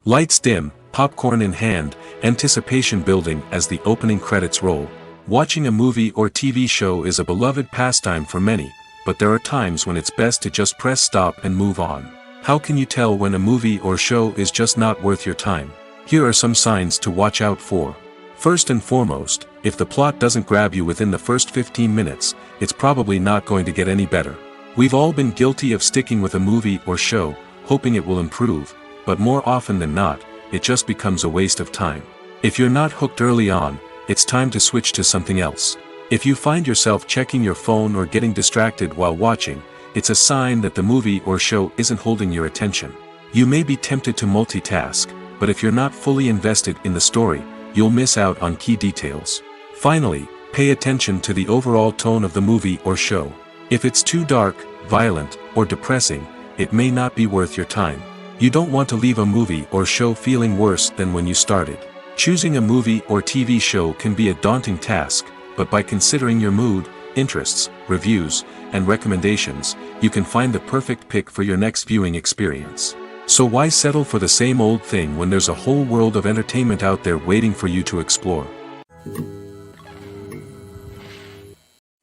Lights dim, popcorn in hand, anticipation building as the opening credits roll. Watching a movie or TV show is a beloved pastime for many, but there are times when it's best to just press stop and move on. How can you tell when a movie or show is just not worth your time? Here are some signs to watch out for. First and foremost, if the plot doesn't grab you within the first 15 minutes, it's probably not going to get any better. We've all been guilty of sticking with a movie or show, hoping it will improve, but more often than not, it just becomes a waste of time. If you're not hooked early on, it's time to switch to something else. If you find yourself checking your phone or getting distracted while watching, it's a sign that the movie or show isn't holding your attention. You may be tempted to multitask, but if you're not fully invested in the story, you'll miss out on key details. Finally, pay attention to the overall tone of the movie or show. If it's too dark, violent, or depressing, it may not be worth your time. You don't want to leave a movie or show feeling worse than when you started. Choosing a movie or TV show can be a daunting task, but by considering your mood, interests, reviews, and recommendations, you can find the perfect pick for your next viewing experience. So why settle for the same old thing when there's a whole world of entertainment out there waiting for you to explore?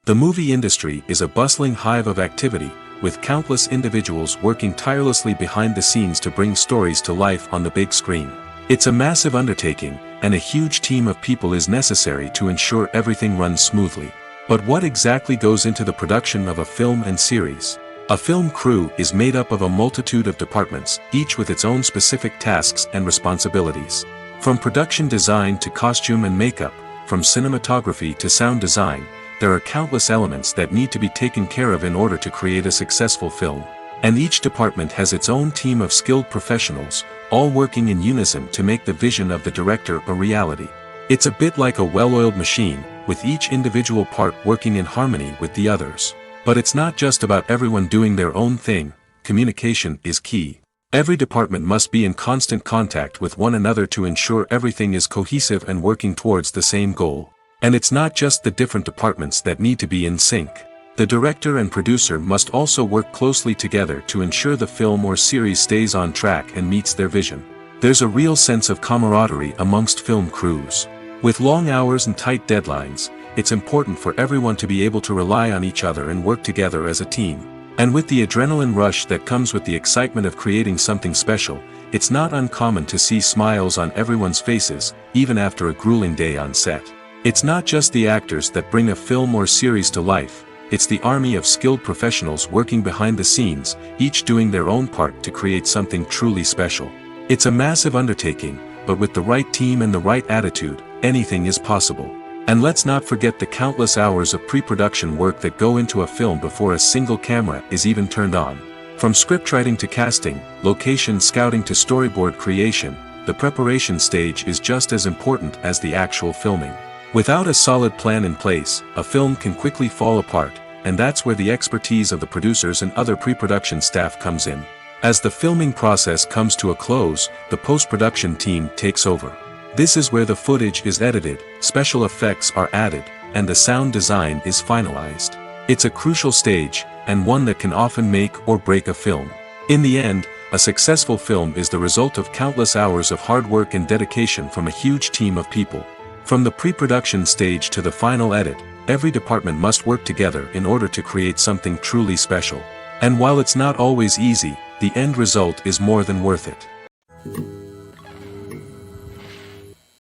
The movie industry is a bustling hive of activity, with countless individuals working tirelessly behind the scenes to bring stories to life on the big screen. It's a massive undertaking, and a huge team of people is necessary to ensure everything runs smoothly. But what exactly goes into the production of a film and series? A film crew is made up of a multitude of departments, each with its own specific tasks and responsibilities. From production design to costume and makeup, from cinematography to sound design, there are countless elements that need to be taken care of in order to create a successful film. And each department has its own team of skilled professionals, all working in unison to make the vision of the director a reality. It's a bit like a well-oiled machine, with each individual part working in harmony with the others. But it's not just about everyone doing their own thing. Communication is key. Every department must be in constant contact with one another to ensure everything is cohesive and working towards the same goal. And it's not just the different departments that need to be in sync. The director and producer must also work closely together to ensure the film or series stays on track and meets their vision. There's a real sense of camaraderie amongst film crews. With long hours and tight deadlines, it's important for everyone to be able to rely on each other and work together as a team. And with the adrenaline rush that comes with the excitement of creating something special, it's not uncommon to see smiles on everyone's faces, even after a grueling day on set. It's not just the actors that bring a film or series to life. It's the army of skilled professionals working behind the scenes, each doing their own part to create something truly special. It's a massive undertaking, but with the right team and the right attitude, anything is possible. And let's not forget the countless hours of pre-production work that go into a film before a single camera is even turned on. From scriptwriting to casting, location scouting to storyboard creation, the preparation stage is just as important as the actual filming. Without a solid plan in place, a film can quickly fall apart, and that's where the expertise of the producers and other pre-production staff comes in. As the filming process comes to a close, the post-production team takes over. This is where the footage is edited, special effects are added, and the sound design is finalized. It's a crucial stage, and one that can often make or break a film. In the end, a successful film is the result of countless hours of hard work and dedication from a huge team of people. From the pre-production stage to the final edit, every department must work together in order to create something truly special. And while it's not always easy, the end result is more than worth it.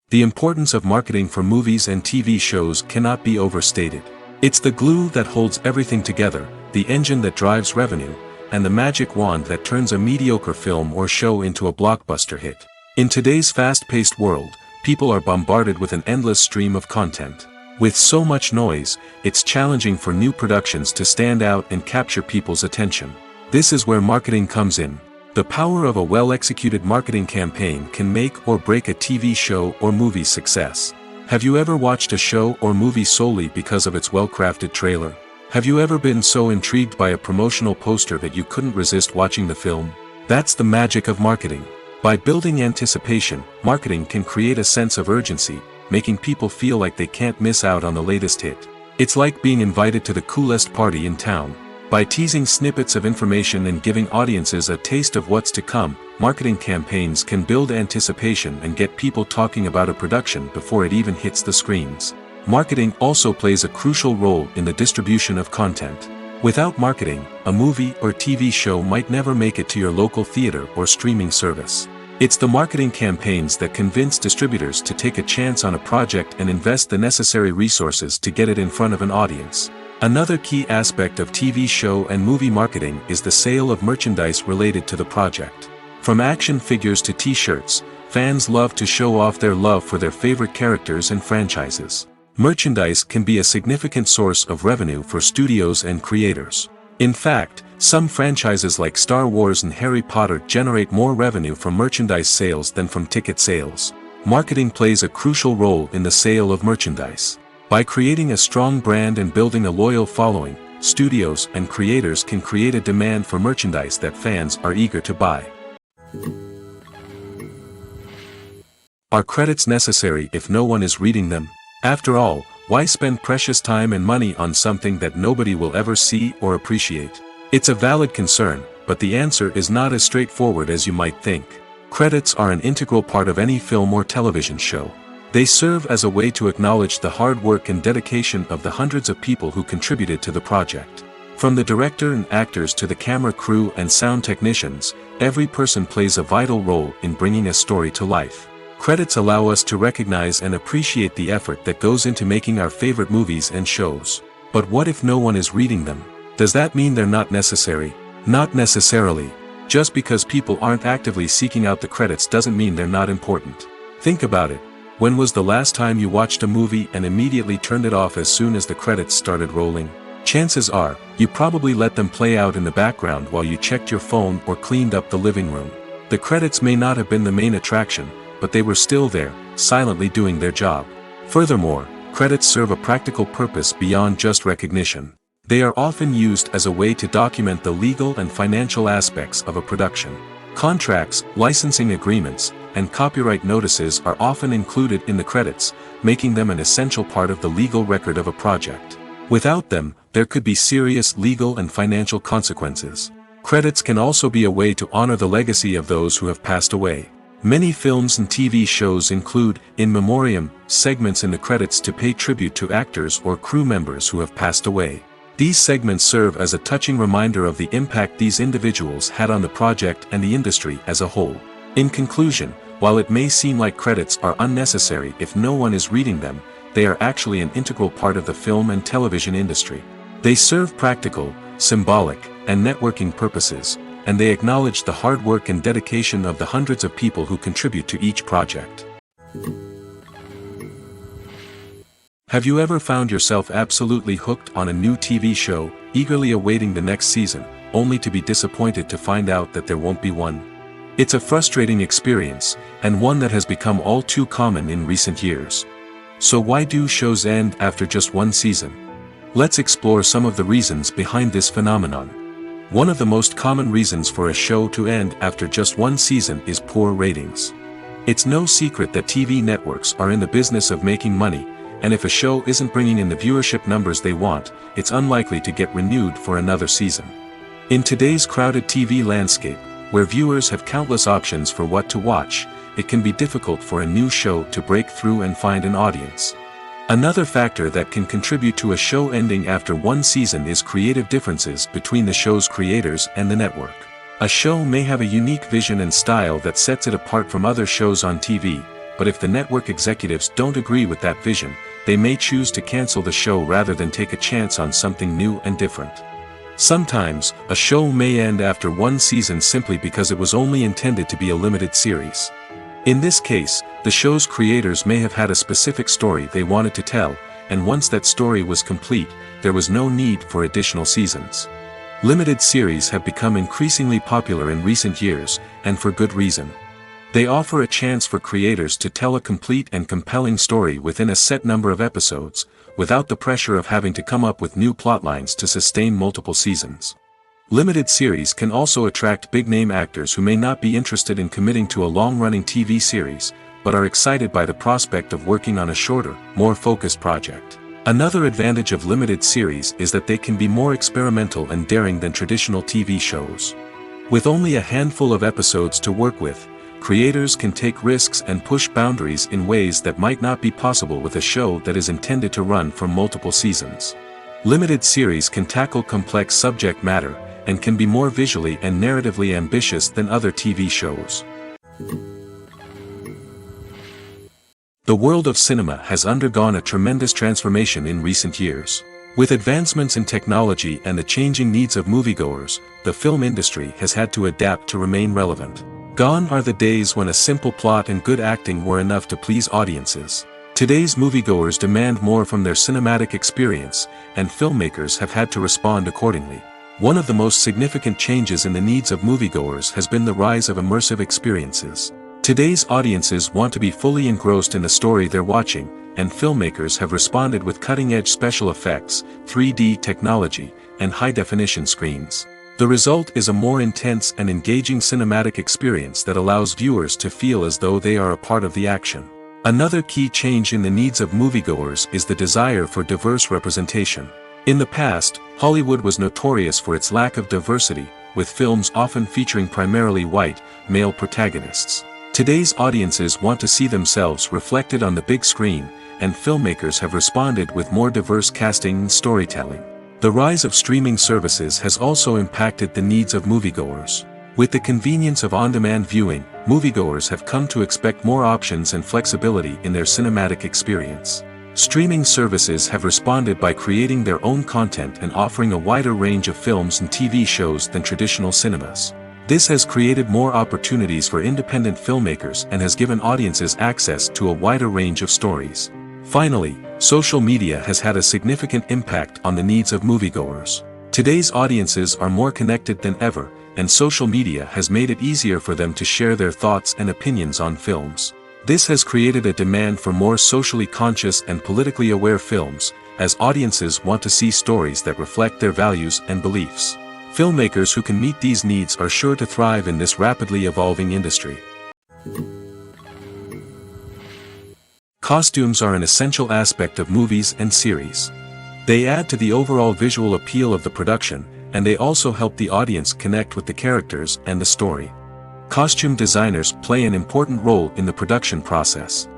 The importance of marketing for movies and TV shows cannot be overstated. It's the glue that holds everything together, the engine that drives revenue, and the magic wand that turns a mediocre film or show into a blockbuster hit. In today's fast-paced world, people are bombarded with an endless stream of content. With so much noise, it's challenging for new productions to stand out and capture people's attention. This is where marketing comes in. The power of a well-executed marketing campaign can make or break a TV show or movie's success. Have you ever watched a show or movie solely because of its well-crafted trailer? Have you ever been so intrigued by a promotional poster that you couldn't resist watching the film? That's the magic of marketing. By building anticipation, marketing can create a sense of urgency, making people feel like they can't miss out on the latest hit. It's like being invited to the coolest party in town. By teasing snippets of information and giving audiences a taste of what's to come, marketing campaigns can build anticipation and get people talking about a production before it even hits the screens. Marketing also plays a crucial role in the distribution of content. Without marketing, a movie or TV show might never make it to your local theater or streaming service. It's the marketing campaigns that convince distributors to take a chance on a project and invest the necessary resources to get it in front of an audience. Another key aspect of TV show and movie marketing is the sale of merchandise related to the project. From action figures to t-shirts, fans love to show off their love for their favorite characters and franchises. Merchandise can be a significant source of revenue for studios and creators. In fact, some franchises like Star Wars and Harry Potter generate more revenue from merchandise sales than from ticket sales. Marketing plays a crucial role in the sale of merchandise. By creating a strong brand and building a loyal following, studios and creators can create a demand for merchandise that fans are eager to buy. Are credits necessary if no one is reading them? After all, why spend precious time and money on something that nobody will ever see or appreciate? It's a valid concern, but the answer is not as straightforward as you might think. Credits are an integral part of any film or television show. They serve as a way to acknowledge the hard work and dedication of the hundreds of people who contributed to the project. From the director and actors to the camera crew and sound technicians, every person plays a vital role in bringing a story to life. Credits allow us to recognize and appreciate the effort that goes into making our favorite movies and shows. But what if no one is reading them? Does that mean they're not necessary? Not necessarily. Just because people aren't actively seeking out the credits doesn't mean they're not important. Think about it. When was the last time you watched a movie and immediately turned it off as soon as the credits started rolling? Chances are, you probably let them play out in the background while you checked your phone or cleaned up the living room. The credits may not have been the main attraction, but they were still there, silently doing their job. Furthermore, credits serve a practical purpose beyond just recognition. They are often used as a way to document the legal and financial aspects of a production. Contracts, licensing agreements, and copyright notices are often included in the credits, making them an essential part of the legal record of a project. Without them, there could be serious legal and financial consequences. Credits can also be a way to honor the legacy of those who have passed away. Many films and TV shows include, in memoriam, segments in the credits to pay tribute to actors or crew members who have passed away. These segments serve as a touching reminder of the impact these individuals had on the project and the industry as a whole. In conclusion, while it may seem like credits are unnecessary if no one is reading them, they are actually an integral part of the film and television industry. They serve practical, symbolic, and networking purposes, and they acknowledge the hard work and dedication of the hundreds of people who contribute to each project. Have you ever found yourself absolutely hooked on a new TV show, eagerly awaiting the next season, only to be disappointed to find out that there won't be one? It's a frustrating experience, and one that has become all too common in recent years. So why do shows end after just one season? Let's explore some of the reasons behind this phenomenon. One of the most common reasons for a show to end after just one season is poor ratings. It's no secret that TV networks are in the business of making money, and if a show isn't bringing in the viewership numbers they want, it's unlikely to get renewed for another season. In today's crowded TV landscape, where viewers have countless options for what to watch, it can be difficult for a new show to break through and find an audience. Another factor that can contribute to a show ending after one season is creative differences between the show's creators and the network. A show may have a unique vision and style that sets it apart from other shows on TV, but if the network executives don't agree with that vision, they may choose to cancel the show rather than take a chance on something new and different. Sometimes, a show may end after one season simply because it was only intended to be a limited series. In this case, the show's creators may have had a specific story they wanted to tell, and once that story was complete, there was no need for additional seasons. Limited series have become increasingly popular in recent years, and for good reason. They offer a chance for creators to tell a complete and compelling story within a set number of episodes, without the pressure of having to come up with new plotlines to sustain multiple seasons. Limited series can also attract big-name actors who may not be interested in committing to a long-running TV series, but are excited by the prospect of working on a shorter, more focused project. Another advantage of limited series is that they can be more experimental and daring than traditional TV shows. With only a handful of episodes to work with, creators can take risks and push boundaries in ways that might not be possible with a show that is intended to run for multiple seasons. Limited series can tackle complex subject matter, and can be more visually and narratively ambitious than other TV shows. The world of cinema has undergone a tremendous transformation in recent years. With advancements in technology and the changing needs of moviegoers, the film industry has had to adapt to remain relevant. Gone are the days when a simple plot and good acting were enough to please audiences. Today's moviegoers demand more from their cinematic experience, and filmmakers have had to respond accordingly. One of the most significant changes in the needs of moviegoers has been the rise of immersive experiences. Today's audiences want to be fully engrossed in the story they're watching, and filmmakers have responded with cutting-edge special effects, 3D technology, and high-definition screens. The result is a more intense and engaging cinematic experience that allows viewers to feel as though they are a part of the action. Another key change in the needs of moviegoers is the desire for diverse representation. In the past, Hollywood was notorious for its lack of diversity, with films often featuring primarily white, male protagonists. Today's audiences want to see themselves reflected on the big screen, and filmmakers have responded with more diverse casting and storytelling. The rise of streaming services has also impacted the needs of moviegoers. With the convenience of on-demand viewing, moviegoers have come to expect more options and flexibility in their cinematic experience. Streaming services have responded by creating their own content and offering a wider range of films and TV shows than traditional cinemas. This has created more opportunities for independent filmmakers and has given audiences access to a wider range of stories. Finally, social media has had a significant impact on the needs of moviegoers. Today's audiences are more connected than ever, and social media has made it easier for them to share their thoughts and opinions on films. This has created a demand for more socially conscious and politically aware films, as audiences want to see stories that reflect their values and beliefs. Filmmakers who can meet these needs are sure to thrive in this rapidly evolving industry. Costumes are an essential aspect of movies and series. They add to the overall visual appeal of the production, and they also help the audience connect with the characters and the story. Costume designers play an important role in the production process.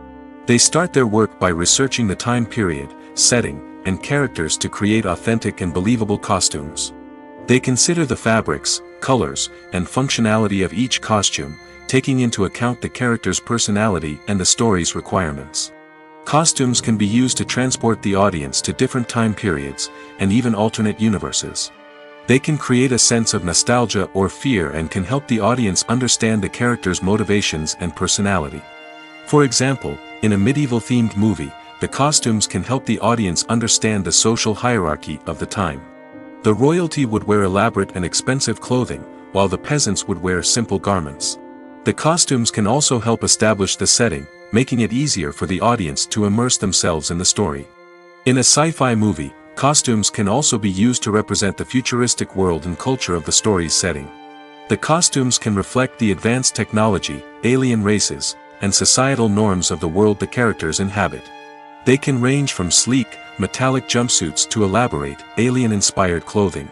They start their work by researching the time period, setting, and characters to create authentic and believable costumes. They consider the fabrics, colors, and functionality of each costume, taking into account the character's personality and the story's requirements. Costumes can be used to transport the audience to different time periods, and even alternate universes. They can create a sense of nostalgia or fear and can help the audience understand the character's motivations and personality. For example, in a medieval-themed movie, the costumes can help the audience understand the social hierarchy of the time. The royalty would wear elaborate and expensive clothing, while the peasants would wear simple garments. The costumes can also help establish the setting, making it easier for the audience to immerse themselves in the story. In a sci-fi movie, costumes can also be used to represent the futuristic world and culture of the story's setting. The costumes can reflect the advanced technology, alien races, and societal norms of the world the characters inhabit. They can range from sleek, metallic jumpsuits to elaborate, alien-inspired clothing.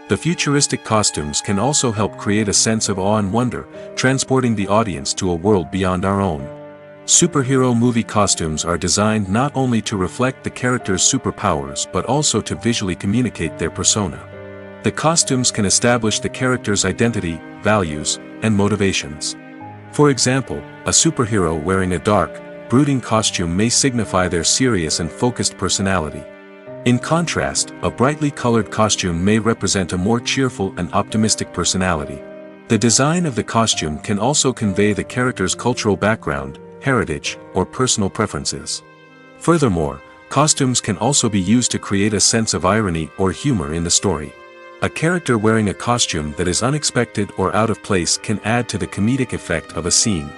The futuristic costumes can also help create a sense of awe and wonder, transporting the audience to a world beyond our own. Superhero movie costumes are designed not only to reflect the character's superpowers but also to visually communicate their persona. The costumes can establish the character's identity, values, and motivations. For example, a superhero wearing a dark, brooding costume may signify their serious and focused personality. In contrast, a brightly colored costume may represent a more cheerful and optimistic personality. The design of the costume can also convey the character's cultural background, heritage, or personal preferences. Furthermore, costumes can also be used to create a sense of irony or humor in the story. A character wearing a costume that is unexpected or out of place can add to the comedic effect of a scene.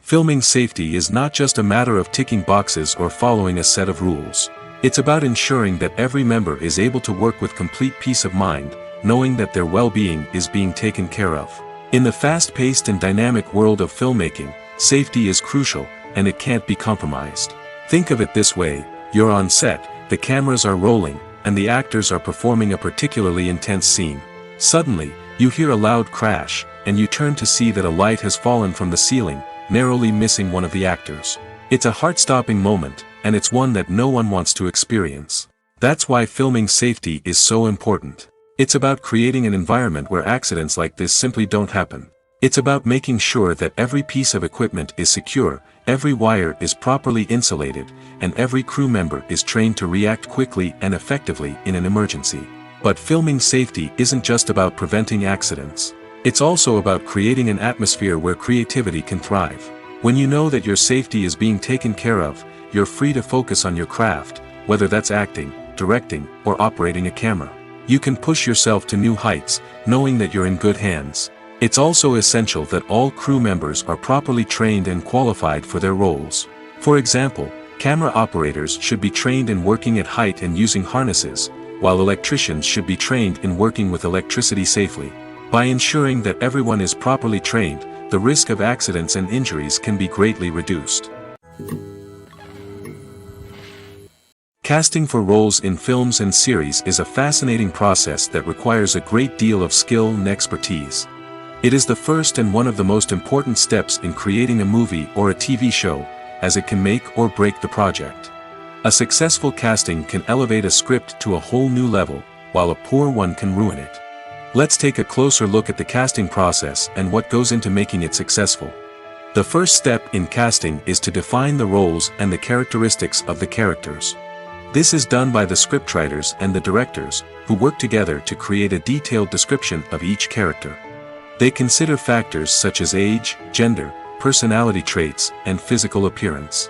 Filming safety is not just a matter of ticking boxes or following a set of rules. It's about ensuring that every member is able to work with complete peace of mind, knowing that their well-being is being taken care of. In the fast-paced and dynamic world of filmmaking, safety is crucial, and it can't be compromised. Think of it this way: you're on set, the cameras are rolling, and the actors are performing a particularly intense scene. Suddenly, you hear a loud crash, and you turn to see that a light has fallen from the ceiling, narrowly missing one of the actors. It's a heart-stopping moment, and it's one that no one wants to experience. That's why filming safety is so important. It's about creating an environment where accidents like this simply don't happen. It's about making sure that every piece of equipment is secure, every wire is properly insulated, and every crew member is trained to react quickly and effectively in an emergency. But filming safety isn't just about preventing accidents. It's also about creating an atmosphere where creativity can thrive. When you know that your safety is being taken care of, you're free to focus on your craft, whether that's acting, directing, or operating a camera. You can push yourself to new heights, knowing that you're in good hands. It's also essential that all crew members are properly trained and qualified for their roles. For example, camera operators should be trained in working at height and using harnesses, while electricians should be trained in working with electricity safely. By ensuring that everyone is properly trained, the risk of accidents and injuries can be greatly reduced. Casting for roles in films and series is a fascinating process that requires a great deal of skill and expertise. It is the first and one of the most important steps in creating a movie or a TV show, as it can make or break the project. A successful casting can elevate a script to a whole new level, while a poor one can ruin it. Let's take a closer look at the casting process and what goes into making it successful. The first step in casting is to define the roles and the characteristics of the characters. This is done by the scriptwriters and the directors, who work together to create a detailed description of each character. They consider factors such as age, gender, personality traits, and physical appearance.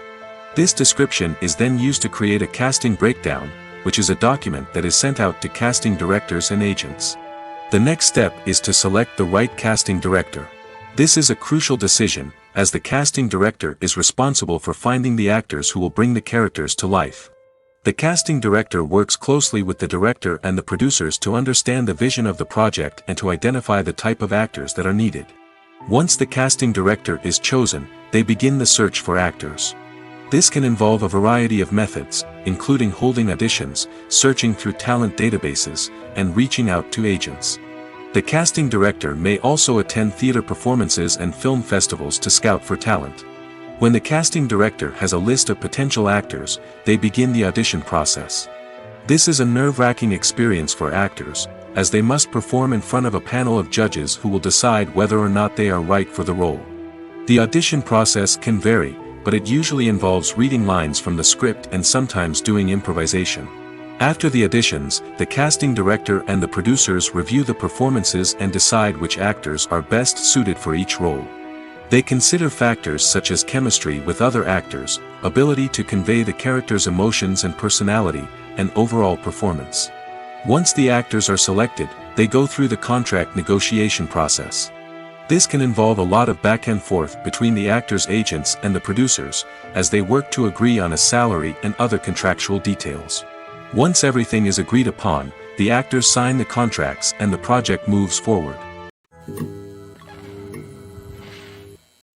This description is then used to create a casting breakdown, which is a document that is sent out to casting directors and agents. The next step is to select the right casting director. This is a crucial decision, as the casting director is responsible for finding the actors who will bring the characters to life. The casting director works closely with the director and the producers to understand the vision of the project and to identify the type of actors that are needed. Once the casting director is chosen, they begin the search for actors. This can involve a variety of methods, including holding auditions, searching through talent databases, and reaching out to agents. The casting director may also attend theater performances and film festivals to scout for talent. When the casting director has a list of potential actors, they begin the audition process. This is a nerve-wracking experience for actors, as they must perform in front of a panel of judges who will decide whether or not they are right for the role. The audition process can vary, but it usually involves reading lines from the script and sometimes doing improvisation. After the auditions, the casting director and the producers review the performances and decide which actors are best suited for each role. They consider factors such as chemistry with other actors, ability to convey the character's emotions and personality, and overall performance. Once the actors are selected, they go through the contract negotiation process. This can involve a lot of back and forth between the actors' agents and the producers, as they work to agree on a salary and other contractual details. Once everything is agreed upon, the actors sign the contracts and the project moves forward.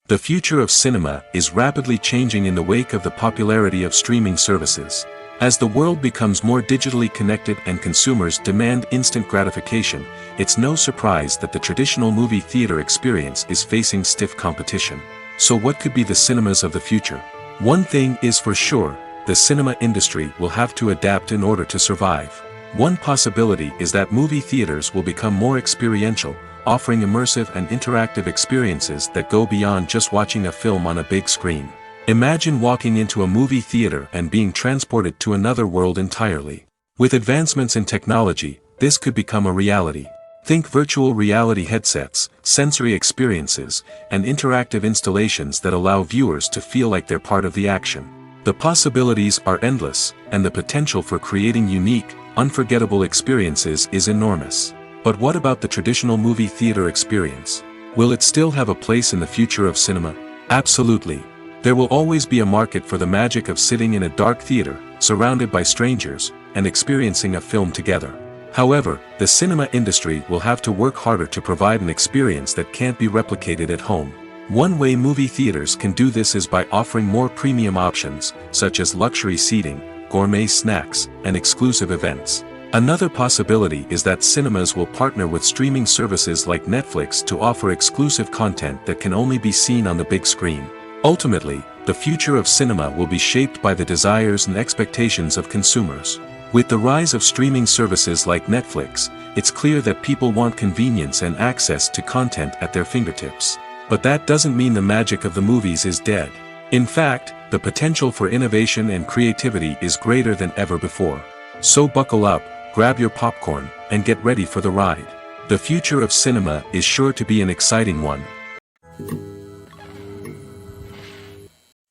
The future of cinema is rapidly changing in the wake of the popularity of streaming services. As the world becomes more digitally connected and consumers demand instant gratification, it's no surprise that the traditional movie theater experience is facing stiff competition. So what could be the cinemas of the future? One thing is for sure, the cinema industry will have to adapt in order to survive. One possibility is that movie theaters will become more experiential, offering immersive and interactive experiences that go beyond just watching a film on a big screen. Imagine walking into a movie theater and being transported to another world entirely. With advancements in technology, this could become a reality. Think virtual reality headsets, sensory experiences, and interactive installations that allow viewers to feel like they're part of the action. The possibilities are endless, and the potential for creating unique, unforgettable experiences is enormous. But what about the traditional movie theater experience? Will it still have a place in the future of cinema? Absolutely. There will always be a market for the magic of sitting in a dark theater, surrounded by strangers, and experiencing a film together. However, the cinema industry will have to work harder to provide an experience that can't be replicated at home. One way movie theaters can do this is by offering more premium options, such as luxury seating, gourmet snacks, and exclusive events. Another possibility is that cinemas will partner with streaming services like Netflix to offer exclusive content that can only be seen on the big screen. Ultimately, the future of cinema will be shaped by the desires and expectations of consumers. With the rise of streaming services like Netflix, it's clear that people want convenience and access to content at their fingertips. But that doesn't mean the magic of the movies is dead. In fact, the potential for innovation and creativity is greater than ever before. So buckle up, grab your popcorn, and get ready for the ride. The future of cinema is sure to be an exciting one.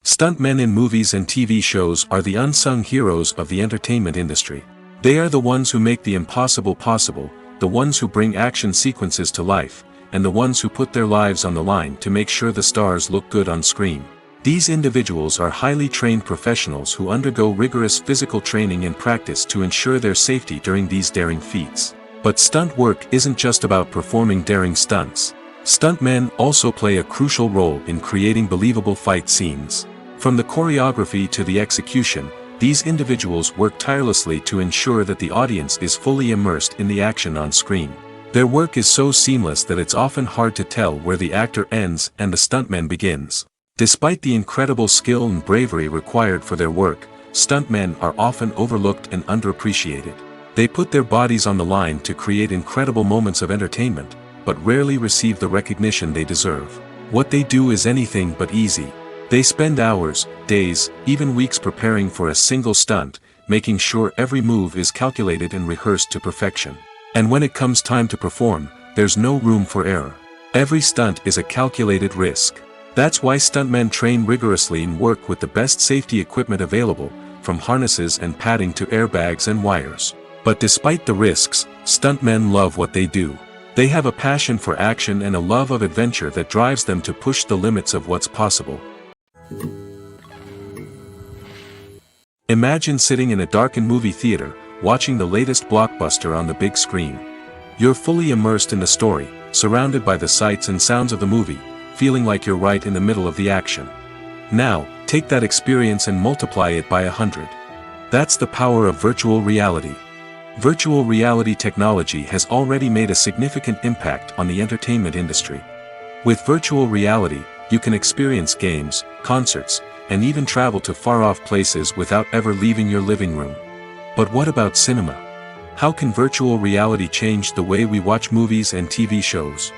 Stuntmen in movies and TV shows are the unsung heroes of the entertainment industry. They are the ones who make the impossible possible, the ones who bring action sequences to life, and the ones who put their lives on the line to make sure the stars look good on screen. These individuals are highly trained professionals who undergo rigorous physical training and practice to ensure their safety during these daring feats. But stunt work isn't just about performing daring stunts. Stuntmen also play a crucial role in creating believable fight scenes. From the choreography to the execution, these individuals work tirelessly to ensure that the audience is fully immersed in the action on screen. Their work is so seamless that it's often hard to tell where the actor ends and the stuntman begins. Despite the incredible skill and bravery required for their work, stuntmen are often overlooked and underappreciated. They put their bodies on the line to create incredible moments of entertainment, but rarely receive the recognition they deserve. What they do is anything but easy. They spend hours, days, even weeks preparing for a single stunt, making sure every move is calculated and rehearsed to perfection. And when it comes time to perform, there's no room for error. Every stunt is a calculated risk. That's why stuntmen train rigorously and work with the best safety equipment available, from harnesses and padding to airbags and wires. But despite the risks, stuntmen love what they do. They have a passion for action and a love of adventure that drives them to push the limits of what's possible. Imagine sitting in a darkened movie theater, watching the latest blockbuster on the big screen. You're fully immersed in the story, surrounded by the sights and sounds of the movie, feeling like you're right in the middle of the action. Now, take that experience and multiply it by 100. That's the power of virtual reality. Virtual reality technology has already made a significant impact on the entertainment industry. With virtual reality, you can experience games, concerts, and even travel to far-off places without ever leaving your living room. But what about cinema? How can virtual reality change the way we watch movies and TV shows?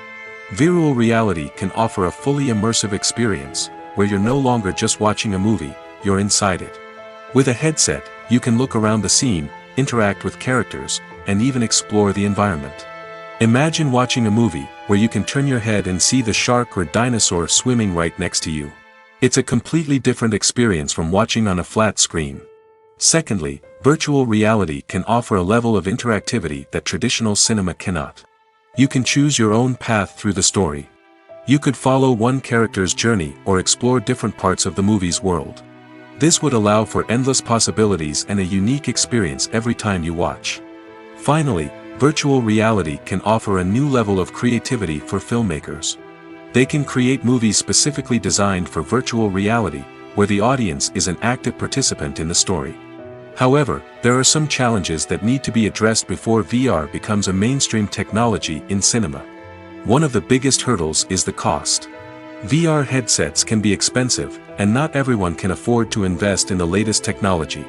Virtual reality can offer a fully immersive experience, where you're no longer just watching a movie, you're inside it. With a headset, you can look around the scene, interact with characters, and even explore the environment. Imagine watching a movie, where you can turn your head and see the shark or dinosaur swimming right next to you. It's a completely different experience from watching on a flat screen. Secondly, virtual reality can offer a level of interactivity that traditional cinema cannot. You can choose your own path through the story. You could follow one character's journey or explore different parts of the movie's world. This would allow for endless possibilities and a unique experience every time you watch. Finally, virtual reality can offer a new level of creativity for filmmakers. They can create movies specifically designed for virtual reality, where the audience is an active participant in the story. However, there are some challenges that need to be addressed before VR becomes a mainstream technology in cinema. One of the biggest hurdles is the cost. VR headsets can be expensive, and not everyone can afford to invest in the latest technology.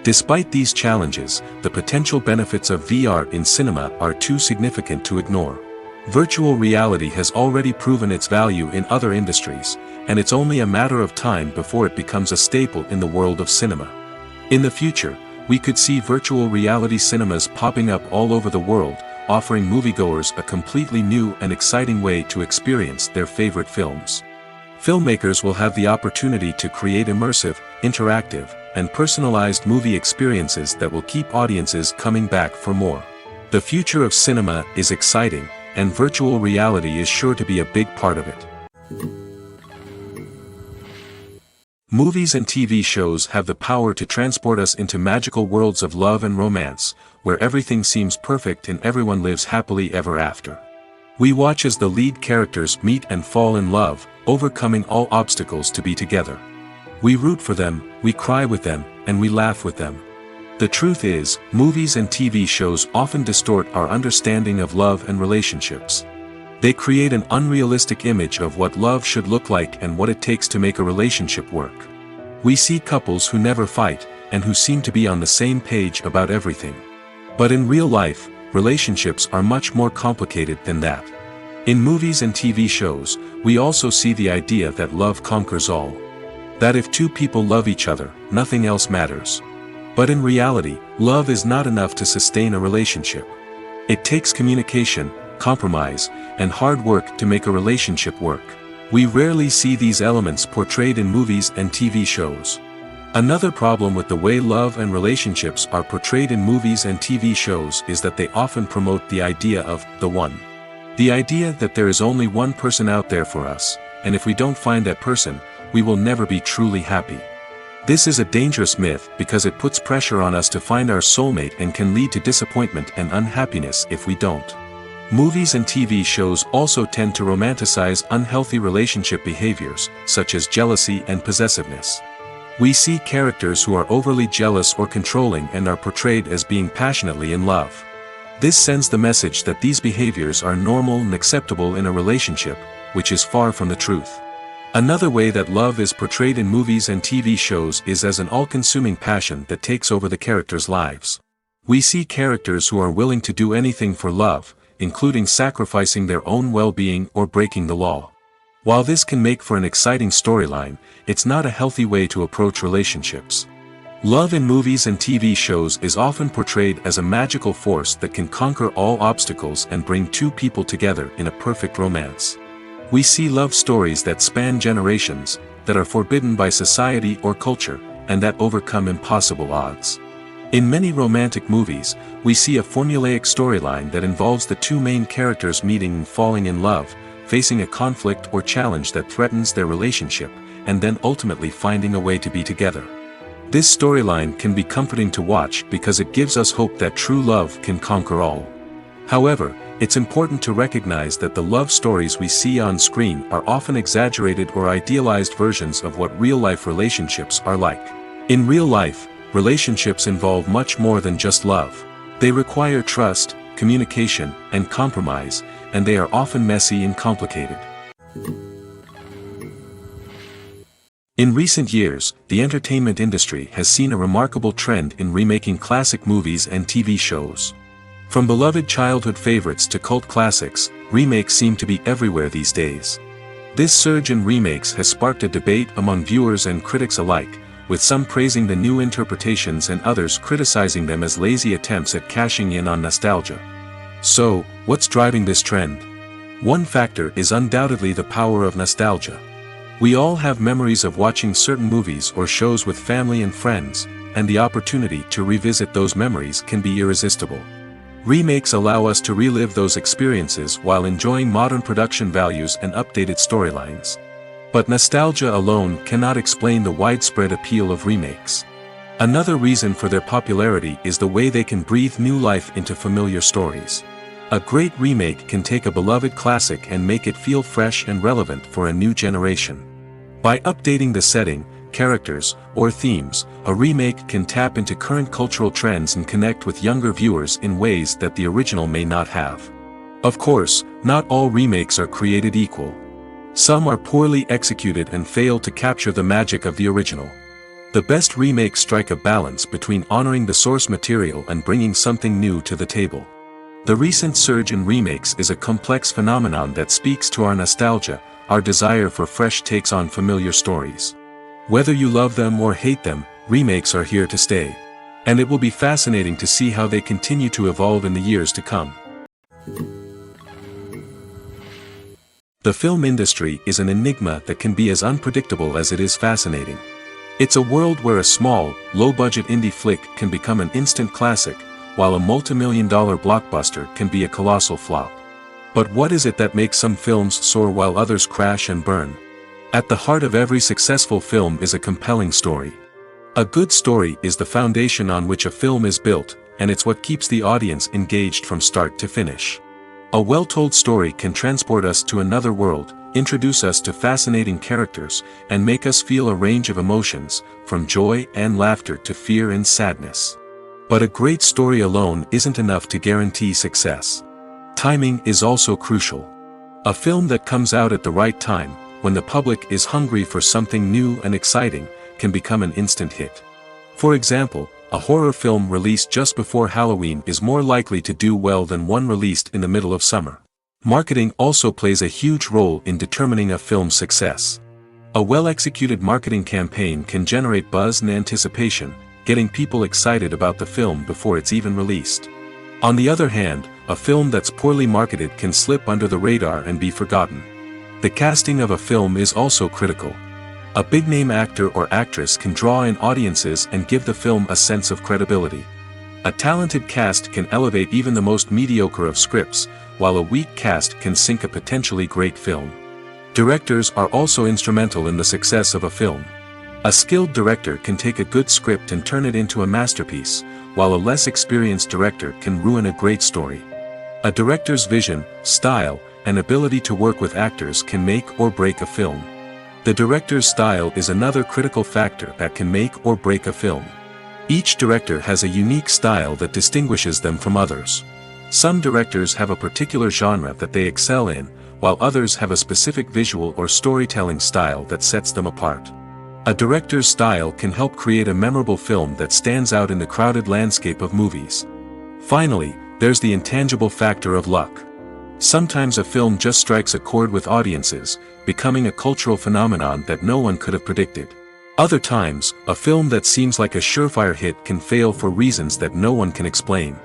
Despite these challenges, the potential benefits of VR in cinema are too significant to ignore. Virtual reality has already proven its value in other industries, and it's only a matter of time before it becomes a staple in the world of cinema. In the future, we could see virtual reality cinemas popping up all over the world, offering moviegoers a completely new and exciting way to experience their favorite films. Filmmakers will have the opportunity to create immersive, interactive, and personalized movie experiences that will keep audiences coming back for more. The future of cinema is exciting, and virtual reality is sure to be a big part of it. Movies and TV shows have the power to transport us into magical worlds of love and romance, where everything seems perfect and everyone lives happily ever after. We watch as the lead characters meet and fall in love, overcoming all obstacles to be together. We root for them, we cry with them, and we laugh with them. The truth is, movies and TV shows often distort our understanding of love and relationships. They create an unrealistic image of what love should look like and what it takes to make a relationship work. We see couples who never fight, and who seem to be on the same page about everything. But in real life, relationships are much more complicated than that. In movies and TV shows, we also see the idea that love conquers all. That if two people love each other, nothing else matters. But in reality, love is not enough to sustain a relationship. It takes communication, compromise, and hard work to make a relationship work. We rarely see these elements portrayed in movies and TV shows. Another problem with the way love and relationships are portrayed in movies and TV shows is that they often promote the idea of the one. The idea that there is only one person out there for us, and if we don't find that person, we will never be truly happy. This is a dangerous myth because it puts pressure on us to find our soulmate and can lead to disappointment and unhappiness if we don't. Movies and TV shows also tend to romanticize unhealthy relationship behaviors, such as jealousy and possessiveness. We see characters who are overly jealous or controlling and are portrayed as being passionately in love. This sends the message that these behaviors are normal and acceptable in a relationship, which is far from the truth. Another way that love is portrayed in movies and TV shows is as an all-consuming passion that takes over the characters' lives. We see characters who are willing to do anything for love, including sacrificing their own well-being or breaking the law. While this can make for an exciting storyline, it's not a healthy way to approach relationships. Love in movies and TV shows is often portrayed as a magical force that can conquer all obstacles and bring two people together in a perfect romance. We see love stories that span generations, that are forbidden by society or culture, and that overcome impossible odds. In many romantic movies, we see a formulaic storyline that involves the two main characters meeting and falling in love, facing a conflict or challenge that threatens their relationship, and then ultimately finding a way to be together. This storyline can be comforting to watch because it gives us hope that true love can conquer all. However, it's important to recognize that the love stories we see on screen are often exaggerated or idealized versions of what real-life relationships are like. In real life, relationships involve much more than just love. They require trust, communication, and compromise, and they are often messy and complicated. In recent years, the entertainment industry has seen a remarkable trend in remaking classic movies and TV shows. From beloved childhood favorites to cult classics, remakes seem to be everywhere these days. This surge in remakes has sparked a debate among viewers and critics alike, with some praising the new interpretations and others criticizing them as lazy attempts at cashing in on nostalgia. So, what's driving this trend? One factor is undoubtedly the power of nostalgia. We all have memories of watching certain movies or shows with family and friends, and the opportunity to revisit those memories can be irresistible. Remakes allow us to relive those experiences while enjoying modern production values and updated storylines. But nostalgia alone cannot explain the widespread appeal of remakes. Another reason for their popularity is the way they can breathe new life into familiar stories. A great remake can take a beloved classic and make it feel fresh and relevant for a new generation. By updating the setting, characters, or themes, a remake can tap into current cultural trends and connect with younger viewers in ways that the original may not have. Of course, not all remakes are created equal. Some are poorly executed and fail to capture the magic of the original. The best remakes strike a balance between honoring the source material and bringing something new to the table. The recent surge in remakes is a complex phenomenon that speaks to our nostalgia, our desire for fresh takes on familiar stories. Whether you love them or hate them, remakes are here to stay. And it will be fascinating to see how they continue to evolve in the years to come. The film industry is an enigma that can be as unpredictable as it is fascinating. It's a world where a small, low-budget indie flick can become an instant classic, while a multi-million-dollar blockbuster can be a colossal flop. But what is it that makes some films soar while others crash and burn? At the heart of every successful film is a compelling story. A good story is the foundation on which a film is built, and it's what keeps the audience engaged from start to finish. A well-told story can transport us to another world, introduce us to fascinating characters, and make us feel a range of emotions, from joy and laughter to fear and sadness. But a great story alone isn't enough to guarantee success. Timing is also crucial. A film that comes out at the right time, when the public is hungry for something new and exciting, can become an instant hit. For example, a horror film released just before Halloween is more likely to do well than one released in the middle of summer. Marketing also plays a huge role in determining a film's success. A well-executed marketing campaign can generate buzz and anticipation, getting people excited about the film before it's even released. On the other hand, a film that's poorly marketed can slip under the radar and be forgotten. The casting of a film is also critical. A big-name actor or actress can draw in audiences and give the film a sense of credibility. A talented cast can elevate even the most mediocre of scripts, while a weak cast can sink a potentially great film. Directors are also instrumental in the success of a film. A skilled director can take a good script and turn it into a masterpiece, while a less experienced director can ruin a great story. A director's vision, style, and ability to work with actors can make or break a film. The director's style is another critical factor that can make or break a film. Each director has a unique style that distinguishes them from others. Some directors have a particular genre that they excel in, while others have a specific visual or storytelling style that sets them apart. A director's style can help create a memorable film that stands out in the crowded landscape of movies. Finally, there's the intangible factor of luck. Sometimes a film just strikes a chord with audiences, becoming a cultural phenomenon that no one could have predicted. Other times, a film that seems like a surefire hit can fail for reasons that no one can explain.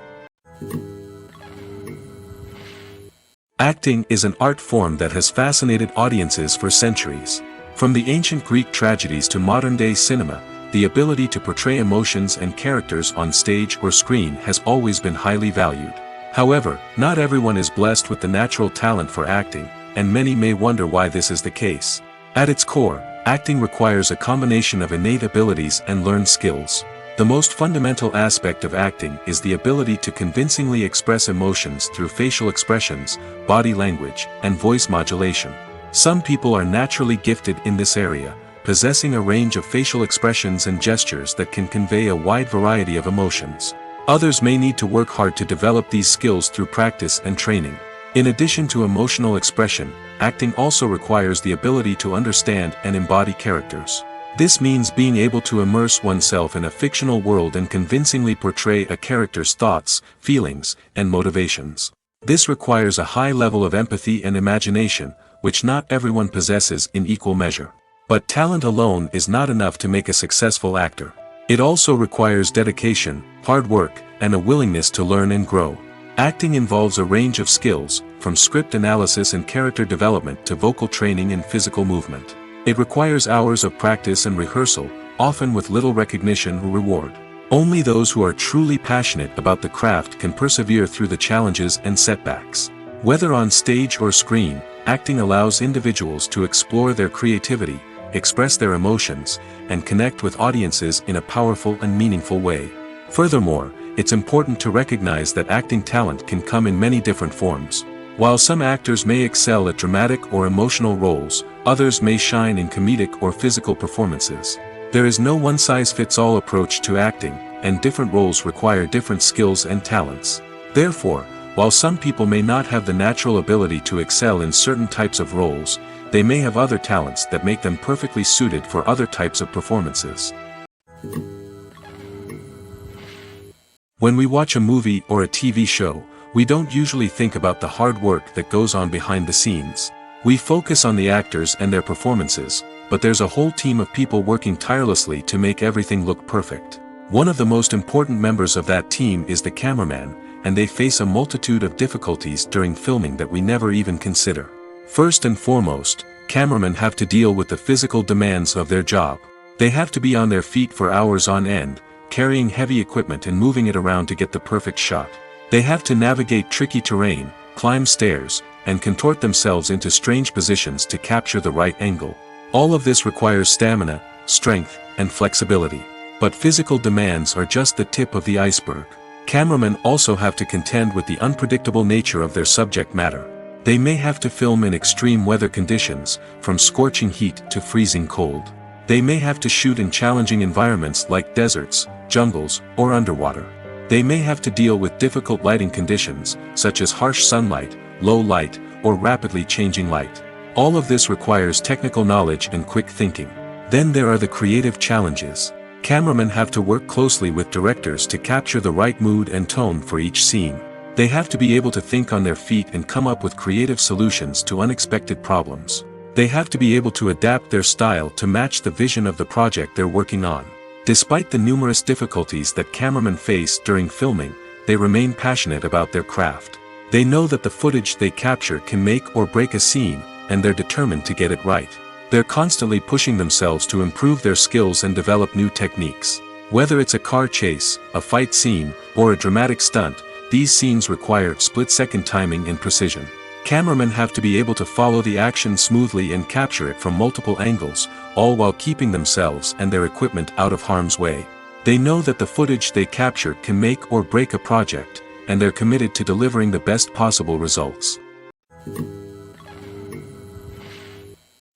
Acting is an art form that has fascinated audiences for centuries. From the ancient Greek tragedies to modern-day cinema, the ability to portray emotions and characters on stage or screen has always been highly valued. However, not everyone is blessed with the natural talent for acting, and many may wonder why this is the case. At its core, acting requires a combination of innate abilities and learned skills. The most fundamental aspect of acting is the ability to convincingly express emotions through facial expressions, body language, and voice modulation. Some people are naturally gifted in this area, possessing a range of facial expressions and gestures that can convey a wide variety of emotions. Others may need to work hard to develop these skills through practice and training. In addition to emotional expression, acting also requires the ability to understand and embody characters. This means being able to immerse oneself in a fictional world and convincingly portray a character's thoughts, feelings, and motivations. This requires a high level of empathy and imagination, which not everyone possesses in equal measure. But talent alone is not enough to make a successful actor. It also requires dedication, hard work, and a willingness to learn and grow. Acting involves a range of skills, from script analysis and character development to vocal training and physical movement. It requires hours of practice and rehearsal, often with little recognition or reward. Only those who are truly passionate about the craft can persevere through the challenges and setbacks. Whether on stage or screen, acting allows individuals to explore their creativity, express their emotions, and connect with audiences in a powerful and meaningful way. Furthermore, it's important to recognize that acting talent can come in many different forms. While some actors may excel at dramatic or emotional roles, others may shine in comedic or physical performances. There is no one-size-fits-all approach to acting, and different roles require different skills and talents. Therefore, while some people may not have the natural ability to excel in certain types of roles, they may have other talents that make them perfectly suited for other types of performances. When we watch a movie or a TV show, we don't usually think about the hard work that goes on behind the scenes. We focus on the actors and their performances, but there's a whole team of people working tirelessly to make everything look perfect. One of the most important members of that team is the cameraman, and they face a multitude of difficulties during filming that we never even consider. First and foremost, cameramen have to deal with the physical demands of their job. They have to be on their feet for hours on end, carrying heavy equipment and moving it around to get the perfect shot. They have to navigate tricky terrain, climb stairs, and contort themselves into strange positions to capture the right angle. All of this requires stamina, strength, and flexibility. But physical demands are just the tip of the iceberg. Cameramen also have to contend with the unpredictable nature of their subject matter. They may have to film in extreme weather conditions, from scorching heat to freezing cold. They may have to shoot in challenging environments like deserts, jungles, or underwater. They may have to deal with difficult lighting conditions, such as harsh sunlight, low light, or rapidly changing light. All of this requires technical knowledge and quick thinking. Then there are the creative challenges. Cameramen have to work closely with directors to capture the right mood and tone for each scene. They have to be able to think on their feet and come up with creative solutions to unexpected problems. They have to be able to adapt their style to match the vision of the project they're working on. Despite the numerous difficulties that cameramen face during filming, they remain passionate about their craft. They know that the footage they capture can make or break a scene, and they're determined to get it right. They're constantly pushing themselves to improve their skills and develop new techniques. Whether it's a car chase, a fight scene, or a dramatic stunt, these scenes require split-second timing and precision. Cameramen have to be able to follow the action smoothly and capture it from multiple angles, all while keeping themselves and their equipment out of harm's way. They know that the footage they capture can make or break a project, and they're committed to delivering the best possible results.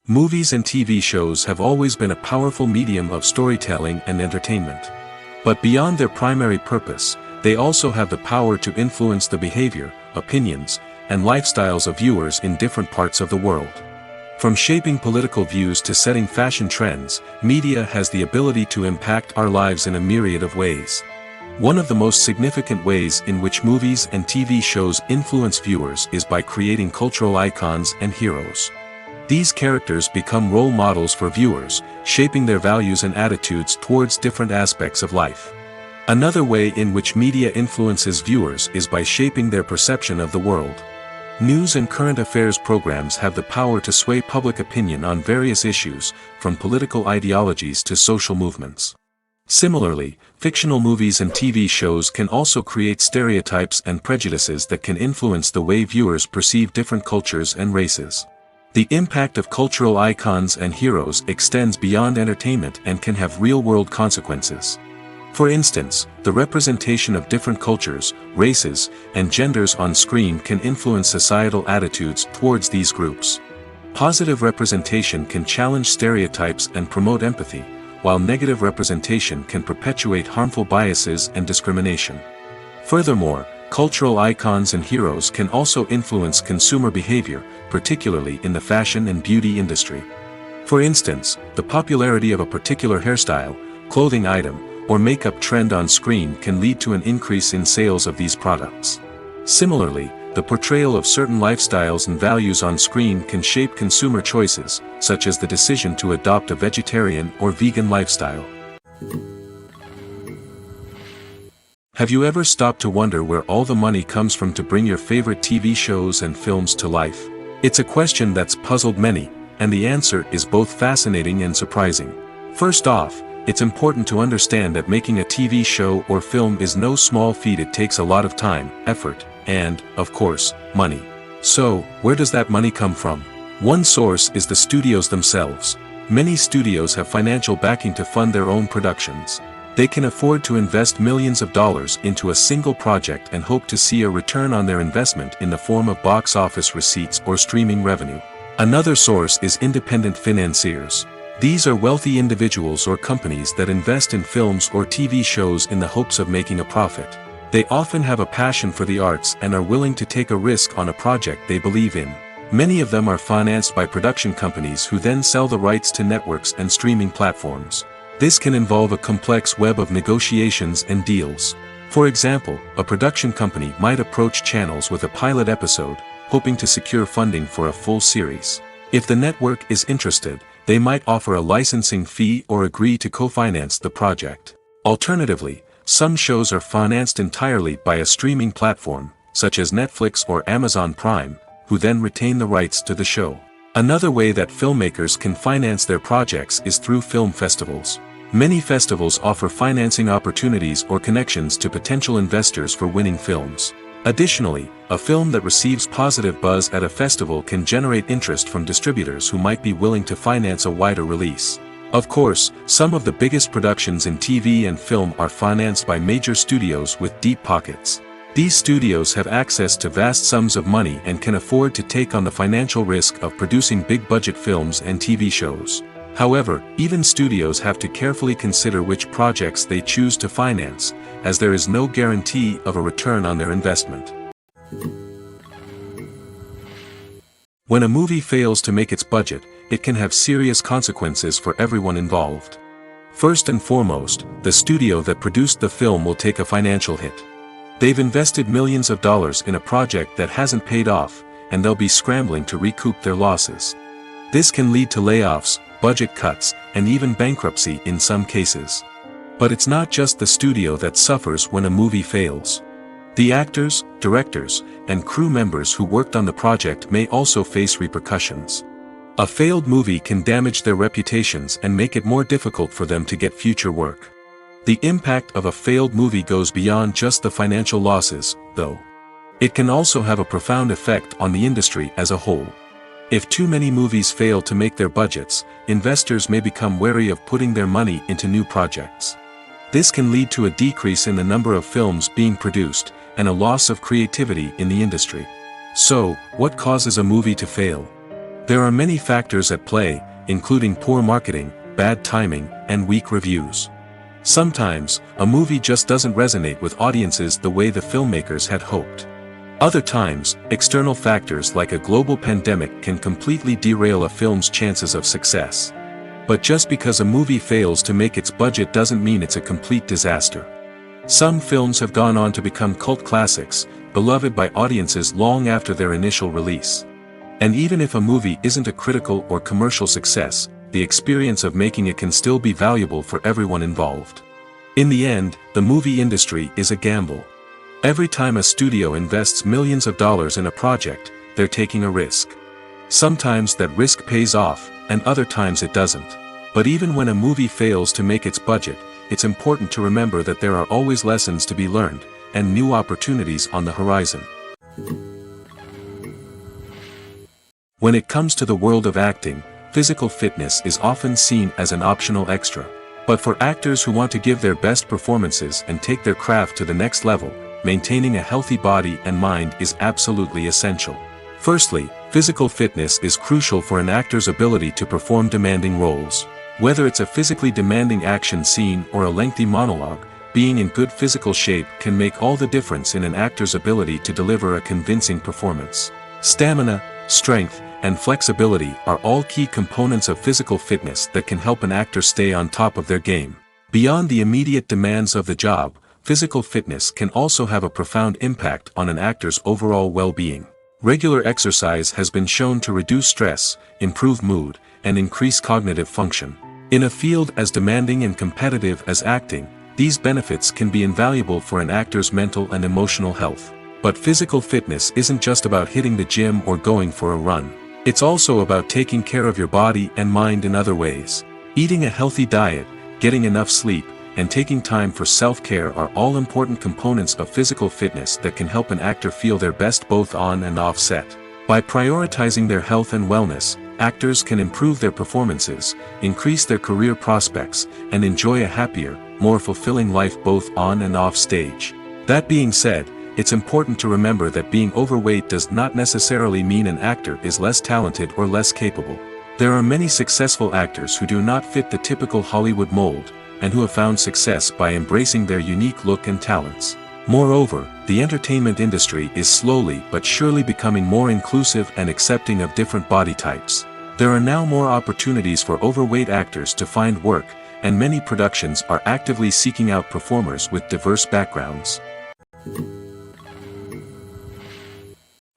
Movies and TV shows have always been a powerful medium of storytelling and entertainment. But beyond their primary purpose, they also have the power to influence the behavior, opinions, and lifestyles of viewers in different parts of the world. From shaping political views to setting fashion trends, media has the ability to impact our lives in a myriad of ways. One of the most significant ways in which movies and TV shows influence viewers is by creating cultural icons and heroes. These characters become role models for viewers, shaping their values and attitudes towards different aspects of life. Another way in which media influences viewers is by shaping their perception of the world. News and current affairs programs have the power to sway public opinion on various issues, from political ideologies to social movements. Similarly, fictional movies and TV shows can also create stereotypes and prejudices that can influence the way viewers perceive different cultures and races. The impact of cultural icons and heroes extends beyond entertainment and can have real-world consequences. For instance, the representation of different cultures, races, and genders on screen can influence societal attitudes towards these groups. Positive representation can challenge stereotypes and promote empathy, while negative representation can perpetuate harmful biases and discrimination. Furthermore, cultural icons and heroes can also influence consumer behavior, particularly in the fashion and beauty industry. For instance, the popularity of a particular hairstyle, clothing item, or makeup trend on screen can lead to an increase in sales of these products. Similarly, the portrayal of certain lifestyles and values on screen can shape consumer choices, such as the decision to adopt a vegetarian or vegan lifestyle. Have you ever stopped to wonder where all the money comes from to bring your favorite TV shows and films to life? It's a question that's puzzled many, and the answer is both fascinating and surprising. First off, it's important to understand that making a TV show or film is no small feat. It takes a lot of time, effort, and, of course, money. So, where does that money come from? One source is the studios themselves. Many studios have financial backing to fund their own productions. They can afford to invest millions of dollars into a single project and hope to see a return on their investment in the form of box office receipts or streaming revenue. Another source is independent financiers. These are wealthy individuals or companies that invest in films or TV shows in the hopes of making a profit. They often have a passion for the arts and are willing to take a risk on a project they believe in. Many of them are financed by production companies who then sell the rights to networks and streaming platforms. This can involve a complex web of negotiations and deals. For example, a production company might approach channels with a pilot episode, hoping to secure funding for a full series. If the network is interested, they might offer a licensing fee or agree to co-finance the project. Alternatively, some shows are financed entirely by a streaming platform, such as Netflix or Amazon Prime, who then retain the rights to the show. Another way that filmmakers can finance their projects is through film festivals. Many festivals offer financing opportunities or connections to potential investors for winning films. Additionally, a film that receives positive buzz at a festival can generate interest from distributors who might be willing to finance a wider release. Of course, some of the biggest productions in TV and film are financed by major studios with deep pockets. These studios have access to vast sums of money and can afford to take on the financial risk of producing big-budget films and TV shows. However, even studios have to carefully consider which projects they choose to finance, as there is no guarantee of a return on their investment. When a movie fails to make its budget, it can have serious consequences for everyone involved. First and foremost, the studio that produced the film will take a financial hit. They've invested millions of dollars in a project that hasn't paid off, and they'll be scrambling to recoup their losses. This can lead to layoffs, budget cuts, and even bankruptcy in some cases. But it's not just the studio that suffers when a movie fails. The actors, directors, and crew members who worked on the project may also face repercussions. A failed movie can damage their reputations and make it more difficult for them to get future work. The impact of a failed movie goes beyond just the financial losses, though. It can also have a profound effect on the industry as a whole. If too many movies fail to make their budgets, investors may become wary of putting their money into new projects. This can lead to a decrease in the number of films being produced, and a loss of creativity in the industry. So, what causes a movie to fail? There are many factors at play, including poor marketing, bad timing, and weak reviews. Sometimes, a movie just doesn't resonate with audiences the way the filmmakers had hoped. Other times, external factors like a global pandemic can completely derail a film's chances of success. But just because a movie fails to make its budget doesn't mean it's a complete disaster. Some films have gone on to become cult classics, beloved by audiences long after their initial release. And even if a movie isn't a critical or commercial success, the experience of making it can still be valuable for everyone involved. In the end, the movie industry is a gamble. Every time a studio invests millions of dollars in a project, they're taking a risk. Sometimes that risk pays off, and other times it doesn't. But even when a movie fails to make its budget, it's important to remember that there are always lessons to be learned, and new opportunities on the horizon. When it comes to the world of acting, physical fitness is often seen as an optional extra. But for actors who want to give their best performances and take their craft to the next level, maintaining a healthy body and mind is absolutely essential. Firstly, physical fitness is crucial for an actor's ability to perform demanding roles. Whether it's a physically demanding action scene or a lengthy monologue, being in good physical shape can make all the difference in an actor's ability to deliver a convincing performance. Stamina, strength, and flexibility are all key components of physical fitness that can help an actor stay on top of their game. Beyond the immediate demands of the job, physical fitness can also have a profound impact on an actor's overall well-being. Regular exercise has been shown to reduce stress, improve mood, and increase cognitive function. In a field as demanding and competitive as acting, these benefits can be invaluable for an actor's mental and emotional health. But physical fitness isn't just about hitting the gym or going for a run. It's also about taking care of your body and mind in other ways. Eating a healthy diet, getting enough sleep, and taking time for self-care are all important components of physical fitness that can help an actor feel their best both on and off set. By prioritizing their health and wellness, actors can improve their performances, increase their career prospects, and enjoy a happier, more fulfilling life both on and off stage. That being said, it's important to remember that being overweight does not necessarily mean an actor is less talented or less capable. There are many successful actors who do not fit the typical Hollywood mold, and who have found success by embracing their unique look and talents. Moreover, the entertainment industry is slowly but surely becoming more inclusive and accepting of different body types. There are now more opportunities for overweight actors to find work, and many productions are actively seeking out performers with diverse backgrounds.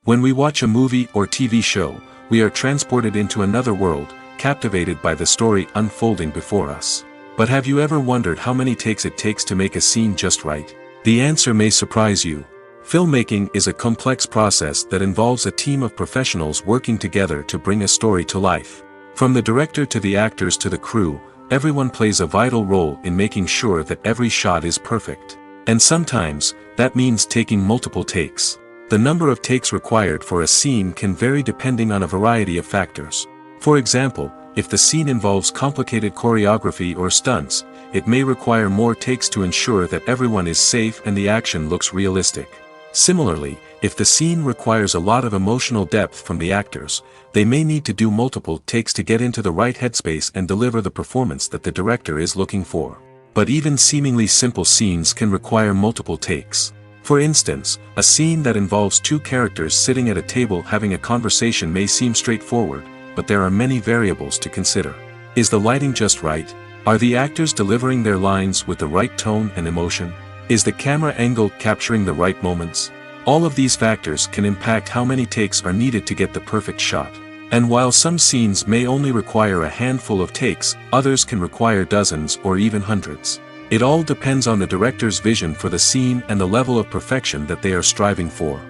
When we watch a movie or TV show, we are transported into another world, captivated by the story unfolding before us. But have you ever wondered how many takes it takes to make a scene just right? The answer may surprise you. Filmmaking is a complex process that involves a team of professionals working together to bring a story to life. From the director to the actors to the crew, everyone plays a vital role in making sure that every shot is perfect. And sometimes, that means taking multiple takes. The number of takes required for a scene can vary depending on a variety of factors. For example, if the scene involves complicated choreography or stunts, it may require more takes to ensure that everyone is safe and the action looks realistic. Similarly, if the scene requires a lot of emotional depth from the actors, they may need to do multiple takes to get into the right headspace and deliver the performance that the director is looking for. But even seemingly simple scenes can require multiple takes. For instance, a scene that involves two characters sitting at a table having a conversation may seem straightforward, but there are many variables to consider. Is the lighting just right? Are the actors delivering their lines with the right tone and emotion? Is the camera angle capturing the right moments? All of these factors can impact how many takes are needed to get the perfect shot. And while some scenes may only require a handful of takes, others can require dozens or even hundreds. It all depends on the director's vision for the scene and the level of perfection that they are striving for.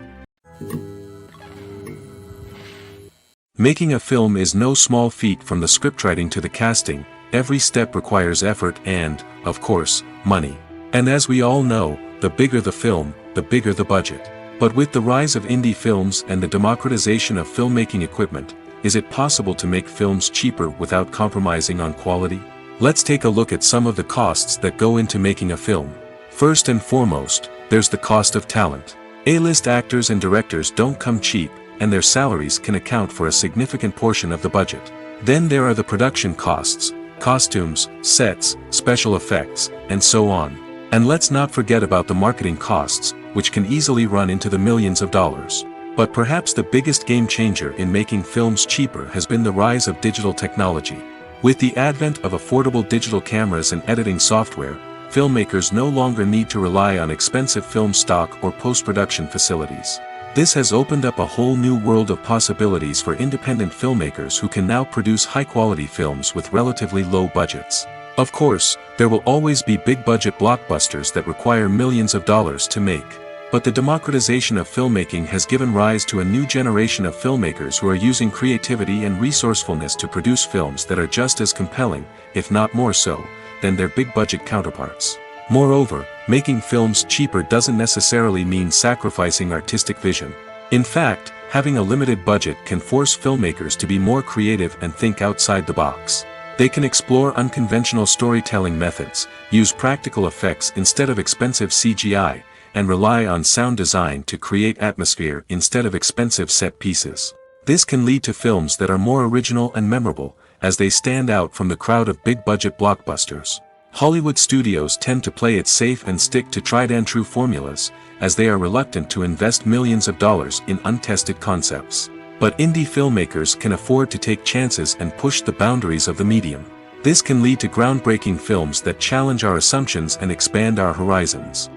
Making a film is no small feat. From the scriptwriting to the casting. Every step requires effort and, of course, money. And as we all know, the bigger the film, the bigger the budget. But with the rise of indie films and the democratization of filmmaking equipment, is it possible to make films cheaper without compromising on quality? Let's take a look at some of the costs that go into making a film. First and foremost, there's the cost of talent. A-list actors and directors don't come cheap, and their salaries can account for a significant portion of the budget. Then there are the production costs, costumes, sets, special effects, and so on. And let's not forget about the marketing costs, which can easily run into the millions of dollars. But perhaps the biggest game changer in making films cheaper has been the rise of digital technology. With the advent of affordable digital cameras and editing software, filmmakers no longer need to rely on expensive film stock or post-production facilities. This has opened up a whole new world of possibilities for independent filmmakers who can now produce high-quality films with relatively low budgets. Of course, there will always be big-budget blockbusters that require millions of dollars to make. But the democratization of filmmaking has given rise to a new generation of filmmakers who are using creativity and resourcefulness to produce films that are just as compelling, if not more so, than their big-budget counterparts. Moreover, making films cheaper doesn't necessarily mean sacrificing artistic vision. In fact, having a limited budget can force filmmakers to be more creative and think outside the box. They can explore unconventional storytelling methods, use practical effects instead of expensive CGI, and rely on sound design to create atmosphere instead of expensive set pieces. This can lead to films that are more original and memorable, as they stand out from the crowd of big-budget blockbusters. Hollywood studios tend to play it safe and stick to tried-and-true formulas, as they are reluctant to invest millions of dollars in untested concepts. But indie filmmakers can afford to take chances and push the boundaries of the medium. This can lead to groundbreaking films that challenge our assumptions and expand our horizons.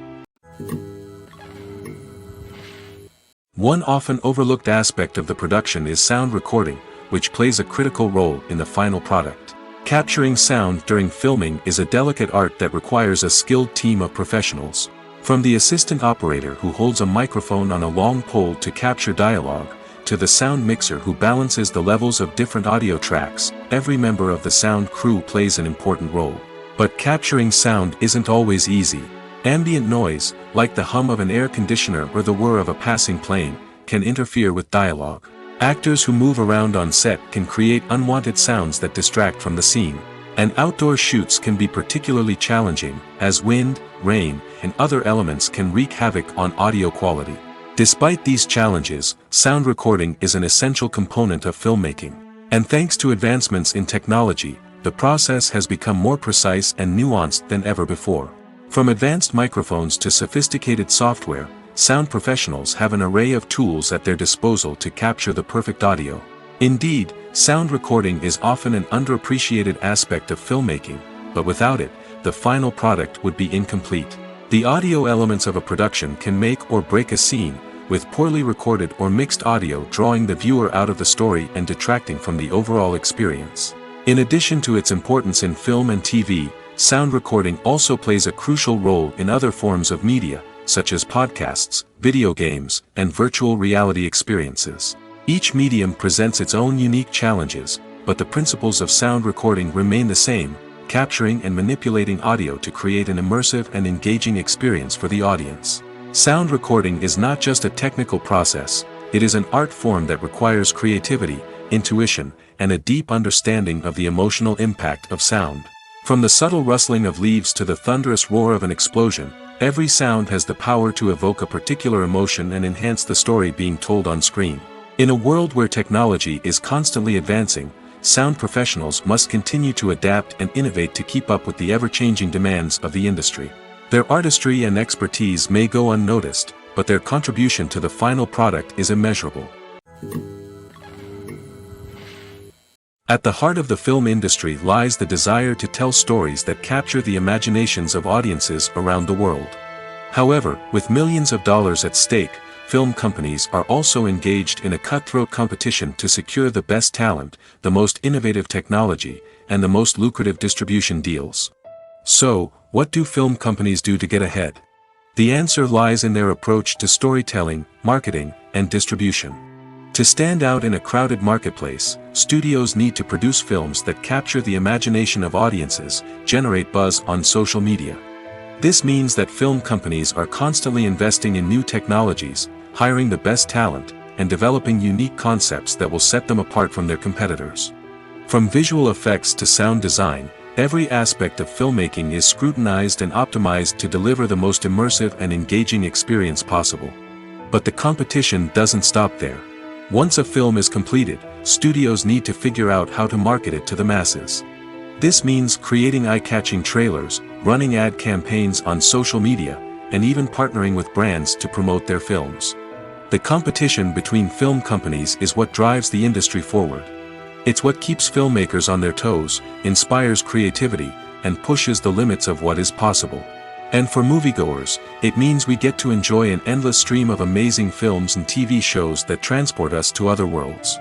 One often overlooked aspect of the production is sound recording, which plays a critical role in the final product. Capturing sound during filming is a delicate art that requires a skilled team of professionals. From the assistant operator who holds a microphone on a long pole to capture dialogue, to the sound mixer who balances the levels of different audio tracks, every member of the sound crew plays an important role. But capturing sound isn't always easy. Ambient noise, like the hum of an air conditioner or the whir of a passing plane, can interfere with dialogue. Actors who move around on set can create unwanted sounds that distract from the scene. And outdoor shoots can be particularly challenging, as wind, rain, and other elements can wreak havoc on audio quality. Despite these challenges, sound recording is an essential component of filmmaking. And thanks to advancements in technology, the process has become more precise and nuanced than ever before. From advanced microphones to sophisticated software, sound professionals have an array of tools at their disposal to capture the perfect audio. Indeed, sound recording is often an underappreciated aspect of filmmaking, but without it, the final product would be incomplete. The audio elements of a production can make or break a scene, with poorly recorded or mixed audio drawing the viewer out of the story and detracting from the overall experience. In addition to its importance in film and TV, sound recording also plays a crucial role in other forms of media, such as podcasts, video games, and virtual reality experiences. Each medium presents its own unique challenges, but the principles of sound recording remain the same: capturing and manipulating audio to create an immersive and engaging experience for the audience. Sound recording is not just a technical process, it is an art form that requires creativity, intuition, and a deep understanding of the emotional impact of sound. From the subtle rustling of leaves to the thunderous roar of an explosion, every sound has the power to evoke a particular emotion and enhance the story being told on screen. In a world where technology is constantly advancing, sound professionals must continue to adapt and innovate to keep up with the ever-changing demands of the industry. Their artistry and expertise may go unnoticed, but their contribution to the final product is immeasurable. At the heart of the film industry lies the desire to tell stories that capture the imaginations of audiences around the world. However, with millions of dollars at stake, film companies are also engaged in a cutthroat competition to secure the best talent, the most innovative technology, and the most lucrative distribution deals. So, what do film companies do to get ahead? The answer lies in their approach to storytelling, marketing, and distribution. To stand out in a crowded marketplace, studios need to produce films that capture the imagination of audiences, generate buzz on social media. This means that film companies are constantly investing in new technologies, hiring the best talent, and developing unique concepts that will set them apart from their competitors. From visual effects to sound design, every aspect of filmmaking is scrutinized and optimized to deliver the most immersive and engaging experience possible. But the competition doesn't stop there. Once a film is completed, studios need to figure out how to market it to the masses. This means creating eye-catching trailers, running ad campaigns on social media, and even partnering with brands to promote their films. The competition between film companies is what drives the industry forward. It's what keeps filmmakers on their toes, inspires creativity, and pushes the limits of what is possible. And for moviegoers, it means we get to enjoy an endless stream of amazing films and TV shows that transport us to other worlds.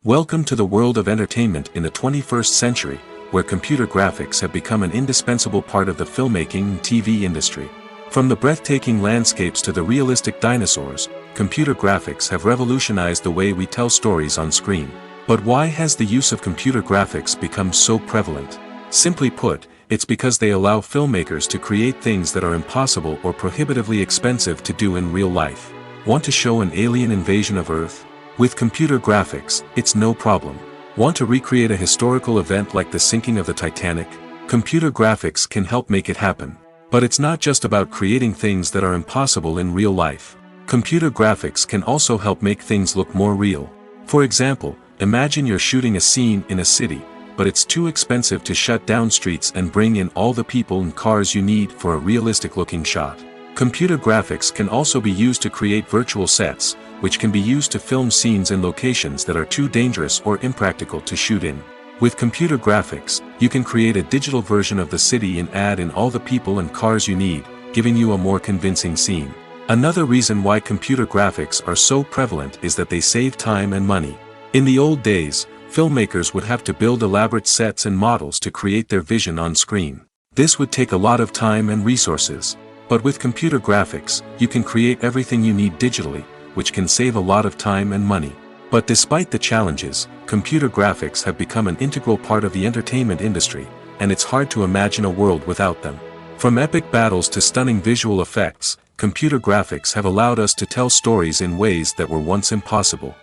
Welcome to the world of entertainment in the 21st century, where computer graphics have become an indispensable part of the filmmaking and TV industry. From the breathtaking landscapes to the realistic dinosaurs, computer graphics have revolutionized the way we tell stories on screen. But why has the use of computer graphics become so prevalent? Simply put, it's because they allow filmmakers to create things that are impossible or prohibitively expensive to do in real life. Want to show an alien invasion of Earth? With computer graphics, it's no problem. Want to recreate a historical event like the sinking of the Titanic? Computer graphics can help make it happen. But it's not just about creating things that are impossible in real life. Computer graphics can also help make things look more real. For example, imagine you're shooting a scene in a city, but it's too expensive to shut down streets and bring in all the people and cars you need for a realistic-looking shot. Computer graphics can also be used to create virtual sets, which can be used to film scenes in locations that are too dangerous or impractical to shoot in. With computer graphics, you can create a digital version of the city and add in all the people and cars you need, giving you a more convincing scene. Another reason why computer graphics are so prevalent is that they save time and money. In the old days, filmmakers would have to build elaborate sets and models to create their vision on screen. This would take a lot of time and resources. But with computer graphics, you can create everything you need digitally, which can save a lot of time and money. But despite the challenges, computer graphics have become an integral part of the entertainment industry, and it's hard to imagine a world without them. From epic battles to stunning visual effects, computer graphics have allowed us to tell stories in ways that were once impossible.